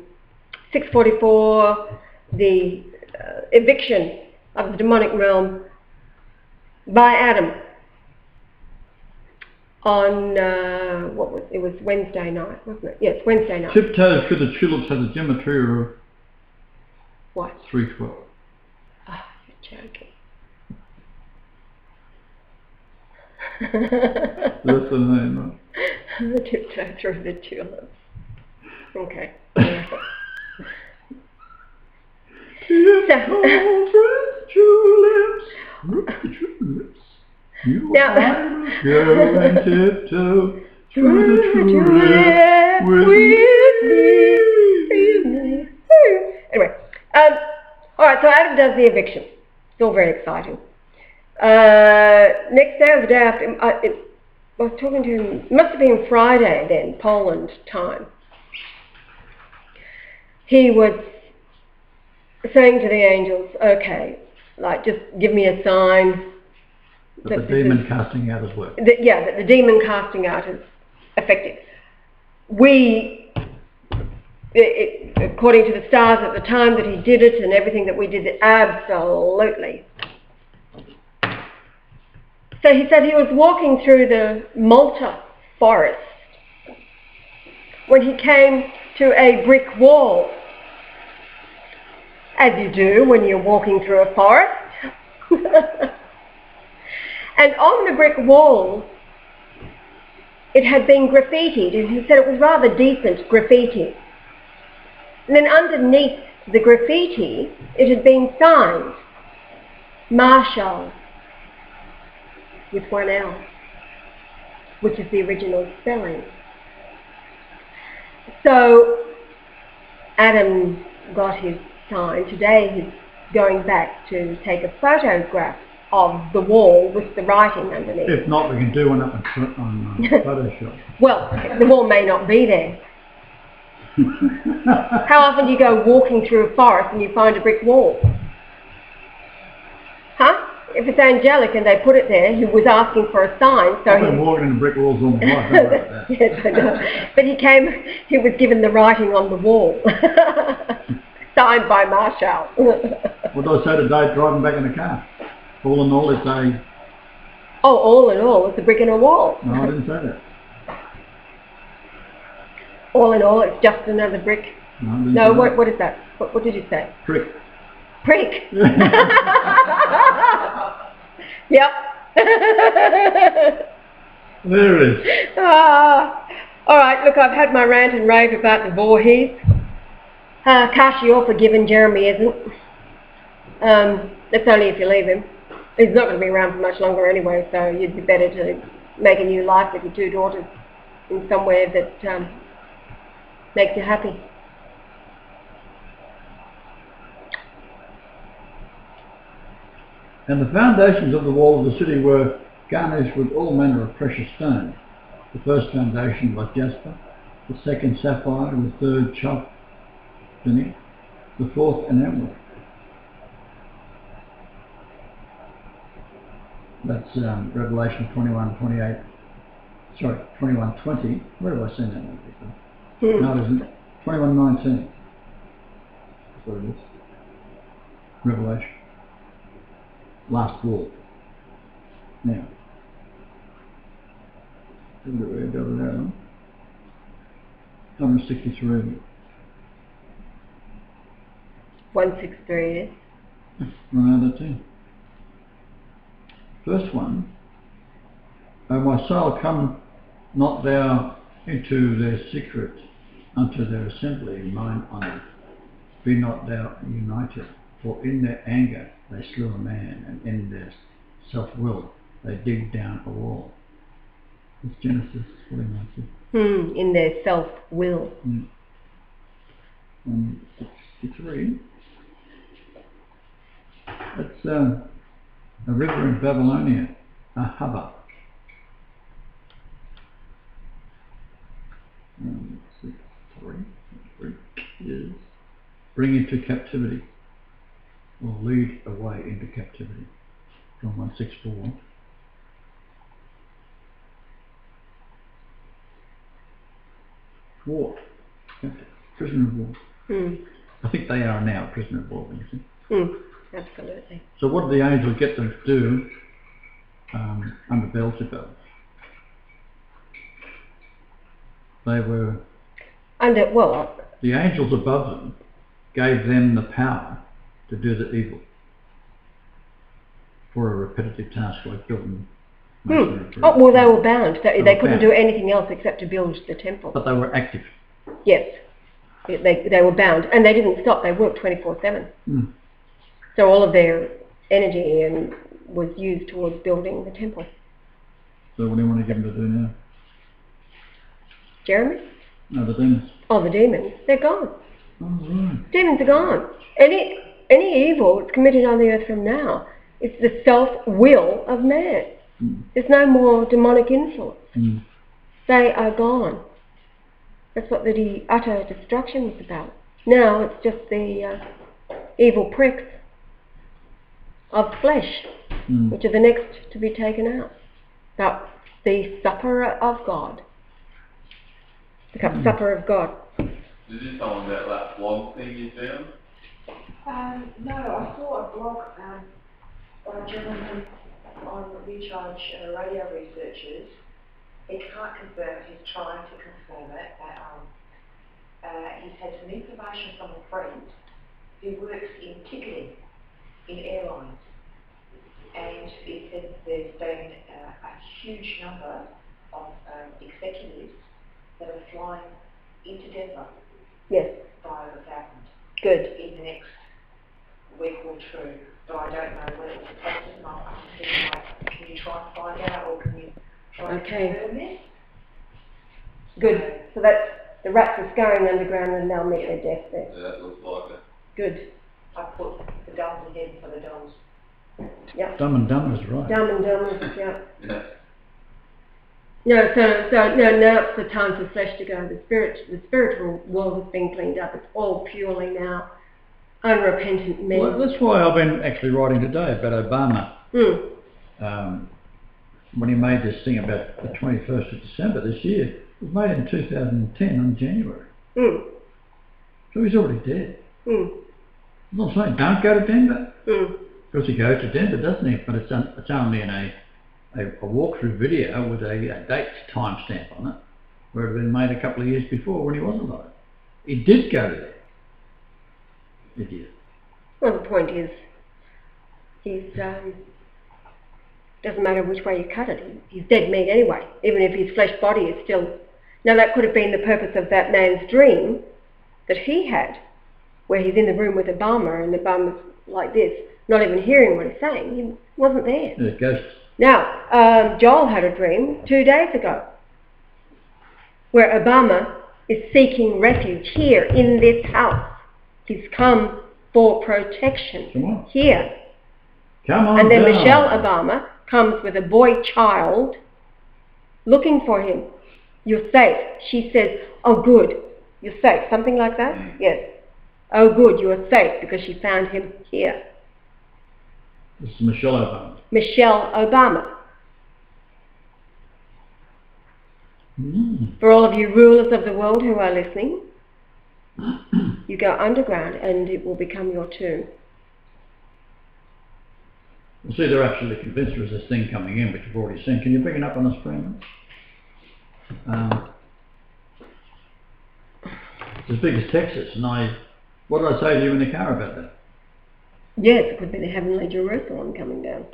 644, the eviction of the demonic realm by Adam on it was Wednesday night, wasn't it? Yes, Wednesday night. Tiptoe through the tulips has a geometry of what? 312. Oh, you're joking. That's the name. Tiptoe through the tulips. Okay. Tulips. You go and tiptoe through the tulips with me. Anyway, alright, so Adam does the eviction. It's all very exciting. Next day or the day after, I was talking to him, it must have been Friday then, Poland time. He was saying to the angels, okay, like just give me a sign that the demon casting out is working. That the demon casting out is effective. According to the stars at the time that he did it and everything that we did, absolutely So he said he was walking through the Malta forest when he came to a brick wall, as you do when you're walking through a forest. And on the brick wall, it had been graffitied, and he said it was rather decent graffiti. And then underneath the graffiti, it had been signed, Marshal, with one L, which is the original spelling. So Adam got his sign. Today he's going back to take a photograph of the wall with the writing underneath. If not, we can do one up on Photoshop. Well, the wall may not be there. How often do you go walking through a forest and you find a brick wall? Huh? If it's angelic and they put it there, he was asking for a sign, so I've been walking in brick walls all my life, don't worry about that. Yes, I know. But he was given the writing on the wall. Signed by Marshal. What did I say today driving back in the car? All in all, it's a... Oh, all in all, it's a brick in a wall. No, I didn't say that. All in all, it's just another brick. No, what is that? What did you say? Prick. Prick. Yep. There it is. All right, look, I've had my rant and rave about the Voorhees. Kashi, you're forgiven, Jeremy isn't. That's only if you leave him. He's not going to be around for much longer anyway, so you'd be better to make a new life with your two daughters in somewhere that makes you happy. And the foundations of the wall of the city were garnished with all manner of precious stones. The first foundation was jasper, the second sapphire, the third chalcedony, the fourth an emerald. That's Revelation 21:28. Sorry, 21:20. Where have I seen that before? No, it isn't. 21:19. That's what it is. Revelation. Last wall. Now. 163. 163. Another 2. First one. O my soul, come not thou into their secret, unto their assembly, mine honour. Be not thou united, for in their anger they slew a man, and in their self-will they dig down a wall. It's Genesis 49:6. In their self-will. 63. It's a river in Babylonia, Ahava. 63 is bring into captivity, or lead away into captivity. John 1:6-4. War. Prisoner of war. I think they are now prisoner of war, you see. Absolutely. So what did the angel get them to do under Beelzebub? They were... Under what? The angels above them gave them the power to do the evil for a repetitive task like building. Oh, well, they were bound. They couldn't do anything else except to build the temple. But they were active. Yes. They were bound. And they didn't stop. They worked 24/7. So all of their energy was used towards building the temple. So what do you want to get them to do now? Jeremy? No, the demons. Oh, the demons. They're gone. Oh, right. Demons are gone. Any evil that's committed on the earth from now, it's the self-will of man. There's no more demonic influence. They are gone. That's what the utter destruction was about. Now it's just the evil pricks of flesh, which are the next to be taken out. But the supper of God. The supper of God. Did you tell them about that blog thing you found? No, I saw a blog by a gentleman on recharge radio researchers. He can't confirm it, he's trying to confirm it. He's had some information from a friend who works in ticketing in airlines, and he said there's been a huge number of executives that are flying into Denver. Yes. By the thousands. Good. In the next week or two, but I don't know whether it's a process. And I'm thinking, like, can you try and find out, or can you try and confirm this? Good. So that's the rats are scurrying underground and they'll meet their death there. Yeah, that looks like it. Good. I put the dumbs ahead for the dumbs. Yeah. Dumb and Dumber is right. Dumb and Dumber, yeah. Yeah. No, so now it's the time for flesh to go. The spiritual world has been cleaned up. It's all purely now unrepentant men. Well, that's why I've been actually writing today about Obama. When he made this thing about the 21st of December this year, it was made in 2010 on January. So he's already dead. I'm not saying don't go to Denver. Because he goes to Denver, doesn't he? But it's only in a walkthrough video with a date timestamp on it, where it had been made a couple of years before when he wasn't alive. He did go to there. Idiot. Well, the point is, doesn't matter which way you cut it. He's dead meat anyway, even if his flesh body is still... Now that could have been the purpose of that man's dream that he had, where he's in the room with Obama and Obama's like this, not even hearing what he's saying. He wasn't there. The ghosts. Now, Joel had a dream 2 days ago where Obama is seeking refuge here in this house. He's come for protection. Come on. Here. Come on. And then down. Michelle Obama comes with a boy child looking for him. You're safe. She says, oh good, you're safe. Something like that? Yes. Oh good, you are safe because she found him here. This is Michelle Obama. Michelle Obama. For all of you rulers of the world who are listening, you go underground and it will become your tomb. Well, see, they're absolutely convinced there is this thing coming in, which you've already seen. Can you bring it up on the screen? It's as big as Texas, and what did I say to you in the car about that? Yes, it could be the heavenly Jerusalem coming down.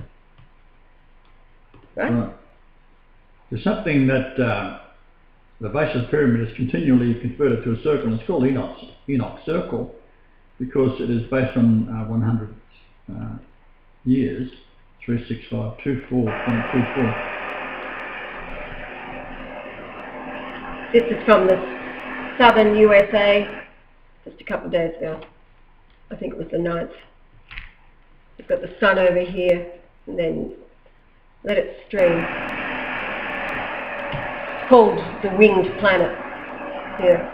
Right? There's something that the base of the pyramid is continually converted to a circle, and it's called Enoch's Circle, because it is based on 100 years, 36524.24. This is from the southern USA, just a couple of days ago. I think it was the 9th. We've got the sun over here, and then let it stream. It's called the winged planet here.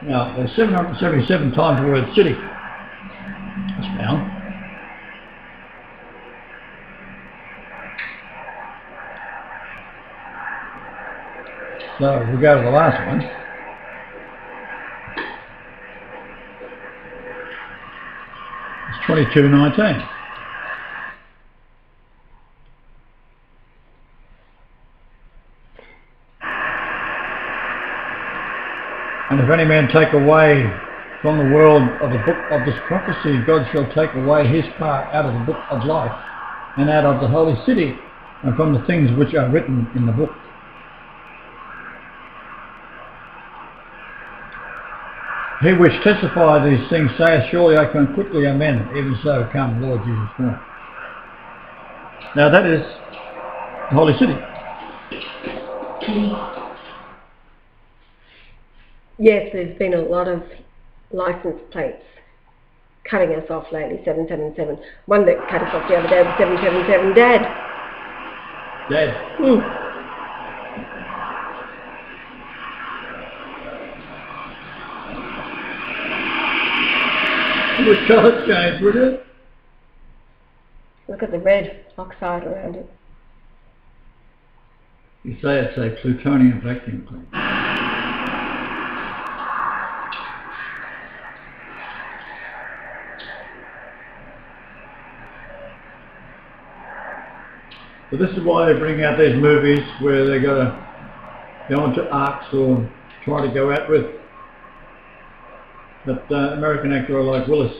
Now, there's 777 times the word city. That's found. So we'll go to the last one. It's 2219. And if any man take away from the world of the book of this prophecy, God shall take away his part out of the book of life, and out of the holy city, and from the things which are written in the book. He which testify these things saith, surely I come quickly, amen. Even so come, Lord Jesus Christ. Now that is the holy city. Yes, there's been a lot of license plates cutting us off lately, 777. One that cut us off the other day was 777 Dad. Dad. Would colour change, would it? Look at the red oxide around it. You say it's a plutonium vacuum cleaner. So this is why they bring out these movies where they got to go onto arcs or try to go out with. But American actor like Willis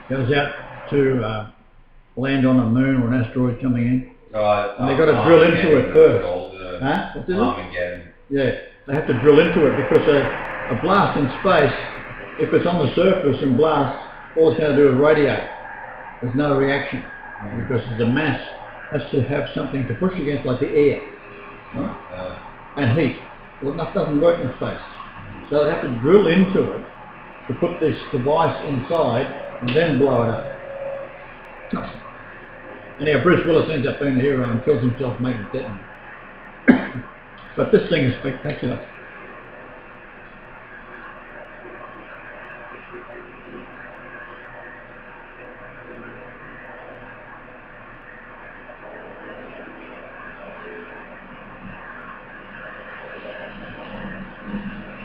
goes out to land on a moon or an asteroid coming in. Right. And they've got to drill into it first. Huh? What is it? Yeah, they have to drill into it because a blast in space, if it's on the surface and blasts, all it's going to do is radiate. There's no reaction because the mass has to have something to push against, like the air, right? And heat. Well, that doesn't work in space. So they have to drill into it to put this device inside and then blow it up. Anyhow, Bruce Willis ends up being the hero and kills himself making it detonate. But this thing is spectacular.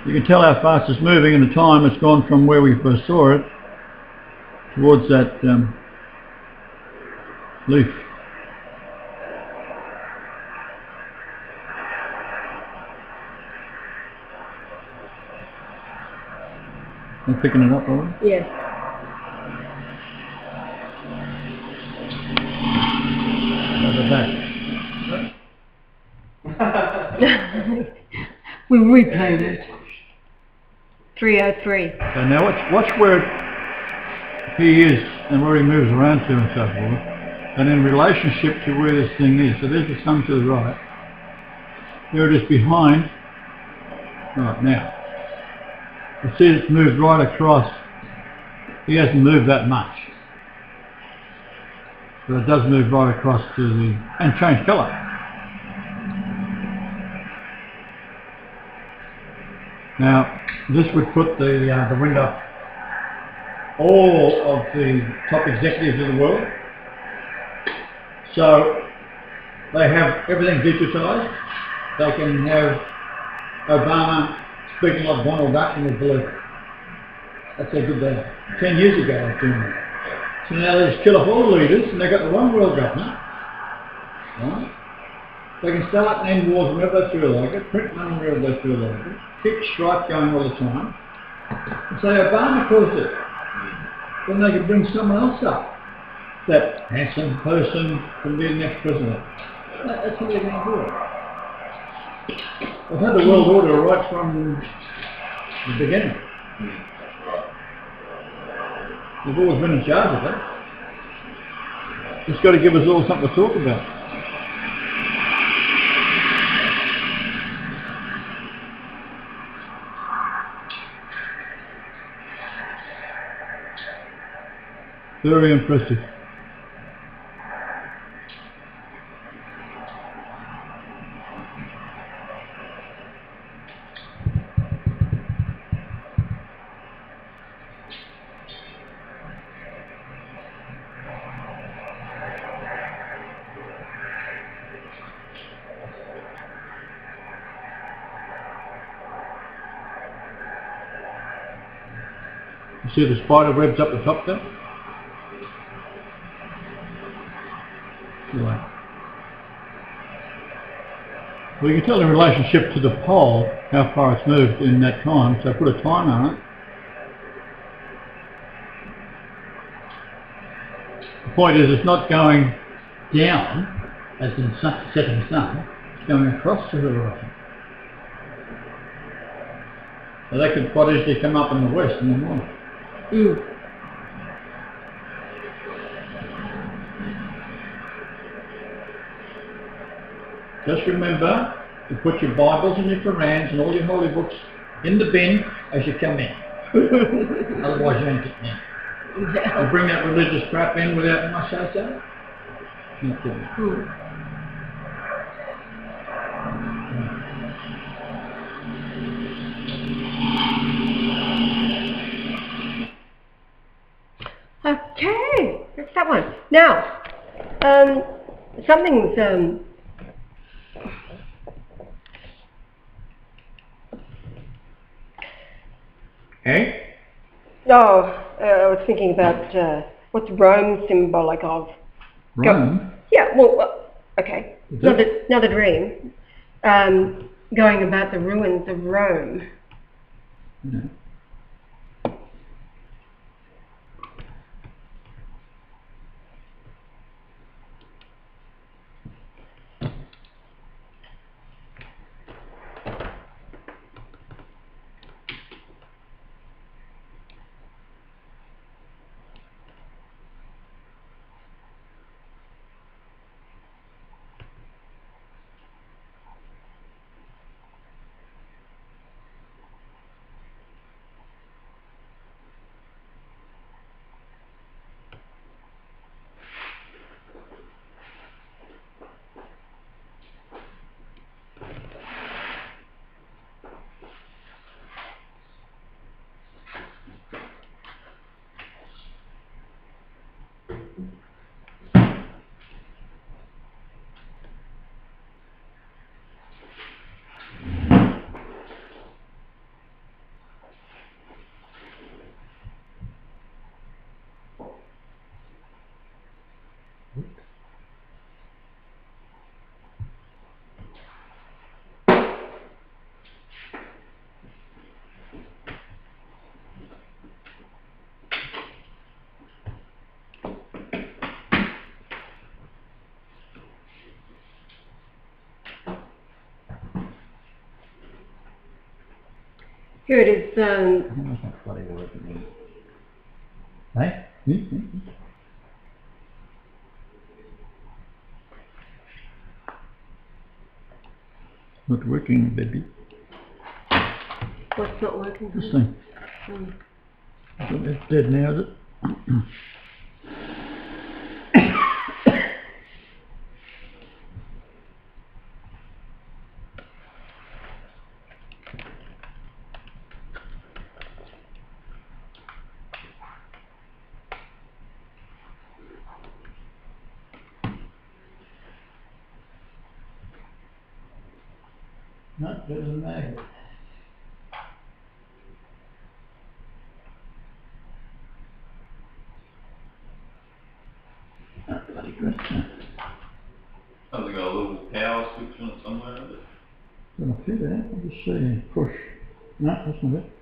You can tell how fast it's moving and the time it's gone from where we first saw it towards that leaf. I'm picking it up, are we? Yes. We replayed it. 303. So now watch where he is and where he moves around to and so forth, and in relationship to where this thing is. So there's the sun to the right. There it is behind. Right now. You see it's moved right across. He hasn't moved that much. But it does move right across to the... and change colour. Now, this would put the wind up all of the top executives of the world. So they have everything digitized. They can have Obama speaking like Donald Duck and they believe it. That's how good they are. 10 years ago I was doing that. So now they just kill off all the leaders and they've got the one world government. Right? They can start and end wars whenever they feel like it, print money whenever they feel like it, keep strife going all the time. And say Obama caused it. Then they can bring someone else up. That handsome person can be the next president. That's how they're going to do it. They've had the world order right from the beginning. They've always been in charge of it. It's got to give us all something to talk about. Very impressive. You see the spider webs up the top there? Right. Well, you can tell in relationship to the pole how far it's moved in that time, so I put a timer on it. The point is it's not going down, as in setting sun, it's going across the horizon. So they could quite easily come up in the west in the morning. Just remember to put your Bibles and your Qurans and all your holy books in the bin as you come in. Otherwise you ain't getting in. You bring that religious crap in without my say-so? Not good. Okay, that's that one. Now, something's Hey? I was thinking about what's Rome symbolic of? Rome? Yeah, well, okay. Is it? Another dream. Going about the ruins of Rome. Yeah. Here it is. How's that bloody working? Hey? Not working, baby. What's not working? This thing. I think it's dead now, is it? No, there's a magnet. Oh, bloody good. Has it got a little power switch on it somewhere? Is it? Gonna fit it, I'll just see. Push. No, that's not it.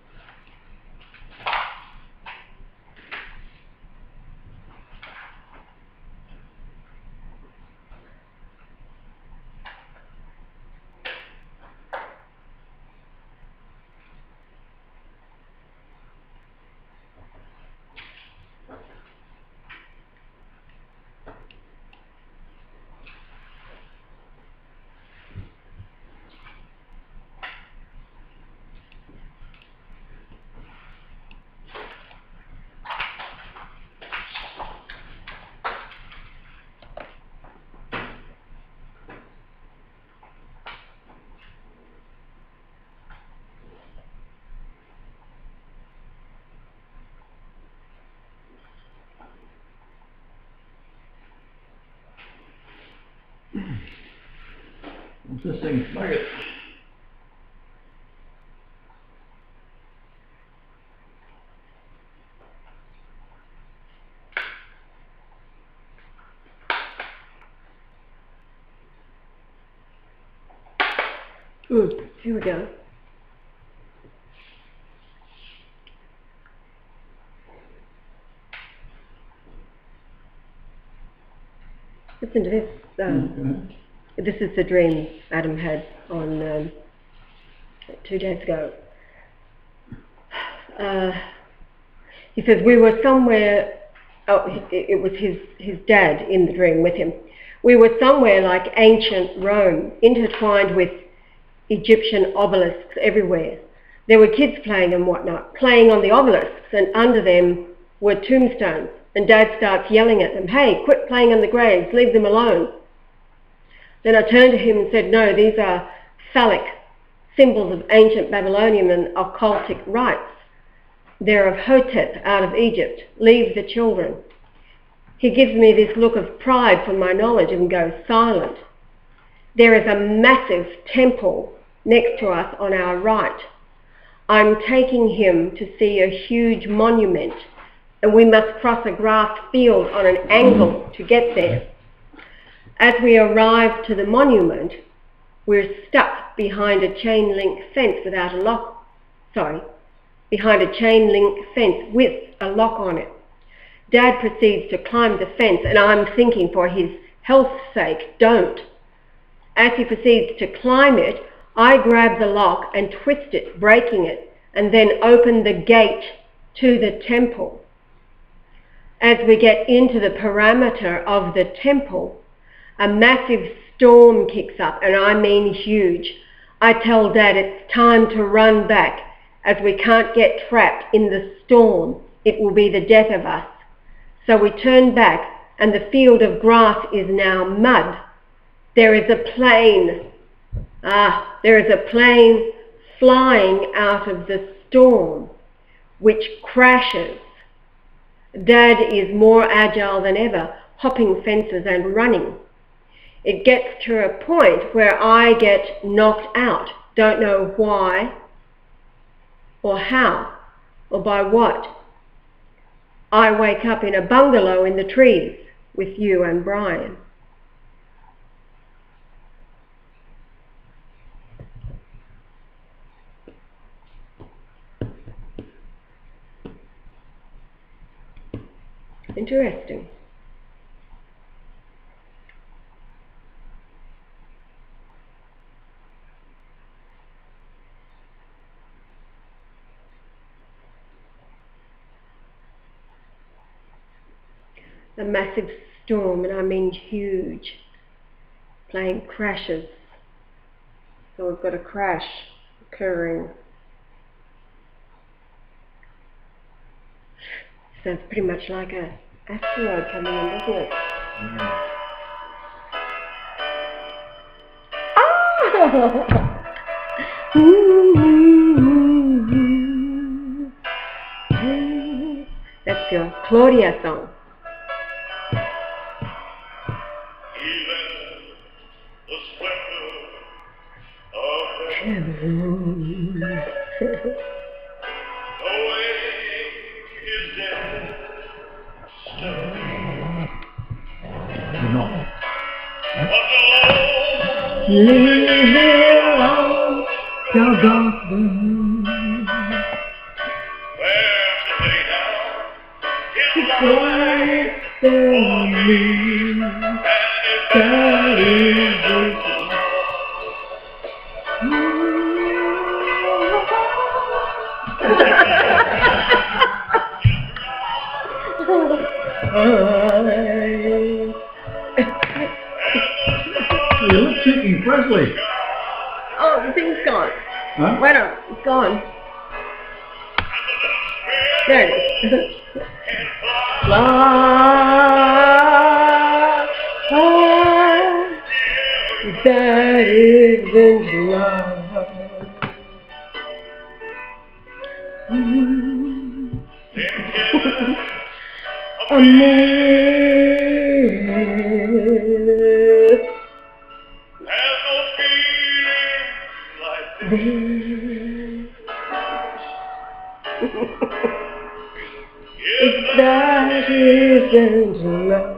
What's this thing? Maggot. Here we go. Listen to this. This is the dream Adam had on 2 days ago. He says we were somewhere. Oh, it was his dad in the dream with him. We were somewhere like ancient Rome, intertwined with Egyptian obelisks everywhere. There were kids playing and whatnot, playing on the obelisks, and under them were tombstones. And Dad starts yelling at them, "Hey, quit playing on the graves, leave them alone." Then I turned to him and said, "No, these are phallic symbols of ancient Babylonian and occultic rites. They're of Hotep out of Egypt. Leave the children." He gives me this look of pride for my knowledge and goes silent. There is a massive temple next to us on our right. I'm taking him to see a huge monument, and we must cross a grass field on an angle to get there. As we arrive to the monument, we're stuck behind a chain link fence without a lock. Behind a chain link fence with a lock on it. Dad proceeds to climb the fence, and I'm thinking, for his health's sake, don't. As he proceeds to climb it, I grab the lock and twist it, breaking it, and then open the gate to the temple. As we get into the perimeter of the temple, a massive storm kicks up, and I mean huge. I tell Dad it's time to run back, as we can't get trapped in the storm. It will be the death of us. So we turn back, and the field of grass is now mud. There is a plane. There is a plane flying out of the storm, which crashes. Dad is more agile than ever, hopping fences and running. It gets to a point where I get knocked out. Don't know why, or how, or by what. I wake up in a bungalow in the trees with you and Brian. Interesting. A massive storm, and I mean huge. Plane crashes. So we've got a crash occurring. Sounds pretty much like an asteroid coming in, doesn't it? That's your Claudia song. You look Chicken Presley. Oh, the thing's gone. Huh? Wait on, it's gone. There it is. That isn't love. A if that isn't love.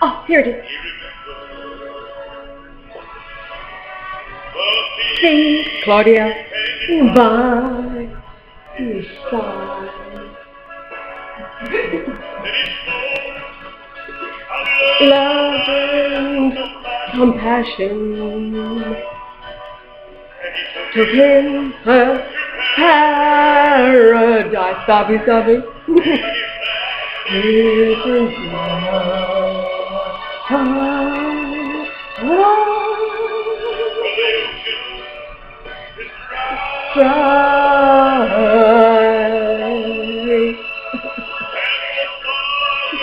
Oh, here it is. Sing, Claudia, by your side. Love and compassion took him her paradise. Sobby, sobby. Isn't love.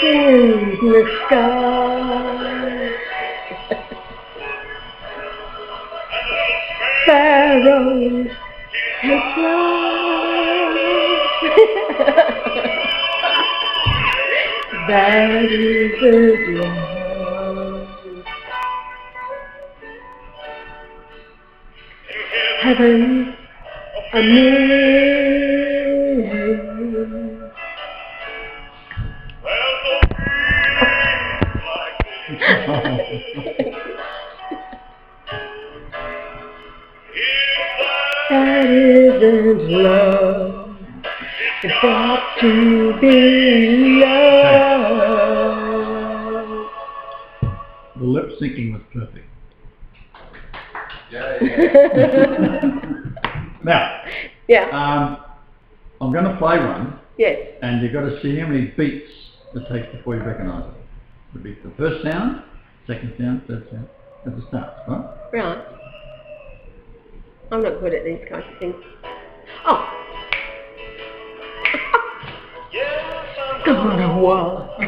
In the sky, sparrows and flies. That is love. Heaven a million. That isn't love. It's got to be love. The lip syncing was perfect. Now, Yeah. I'm going to play one, Yes. and you've got to see how many beats it takes before you recognise it. It'll be the first sound, second sound, third sound, at the start, right? Right. I'm not good at these kinds of things. Oh. Gonna walk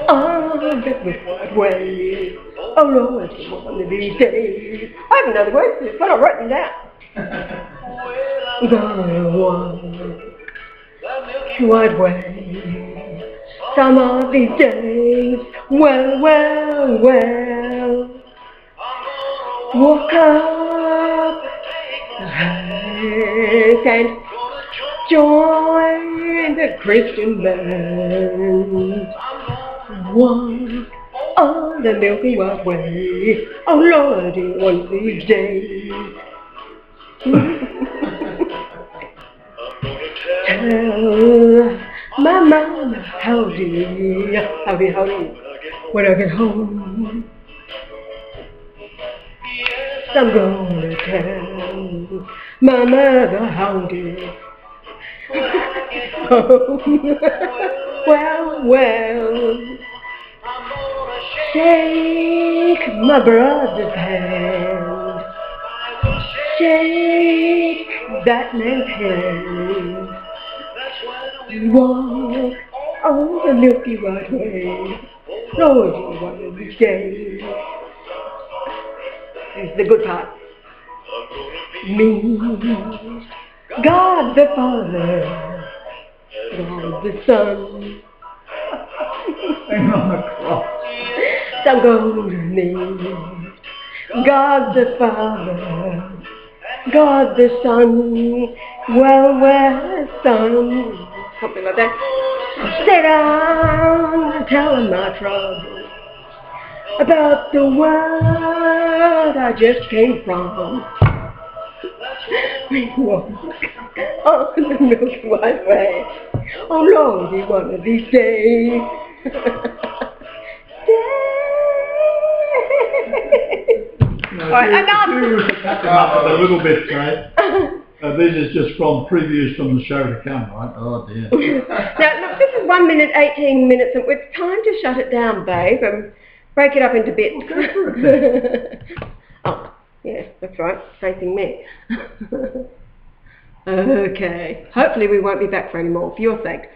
on the right way. Oh Lord, one of these days. I have another word for it, but I'll write them down. Gonna walk the right way. Some of these days. Well, well, well. Walk up the heights and join the Christian band. Walk on the Milky White Way. Oh Lordy, one of these days. Tell my mama howdy, howdy, howdy, when I get home. I'm gonna tell my mother howdy. Well, well, shake my brother's hand, shake that man's hand, walk on the Milky White Way, Lord, one of these days. Here's the good part. Me, God the Father, God the Son, And on the cross. I'm going to need God the Father, God the Son, well, well, Son, something like that. Sit down and tell him my trouble about the world I just came from. We walk on the Milky White Way. Oh Lordy, one of these days. Alright, enough! A little bit, right? This is just from previews from the show to come, right? Oh dear. Now look, this is 1 minute, 18 minutes, and it's time to shut it down, babe, and break it up into bits. Oh, yes, that's right, facing me. Okay, hopefully we won't be back for any more, for your sake.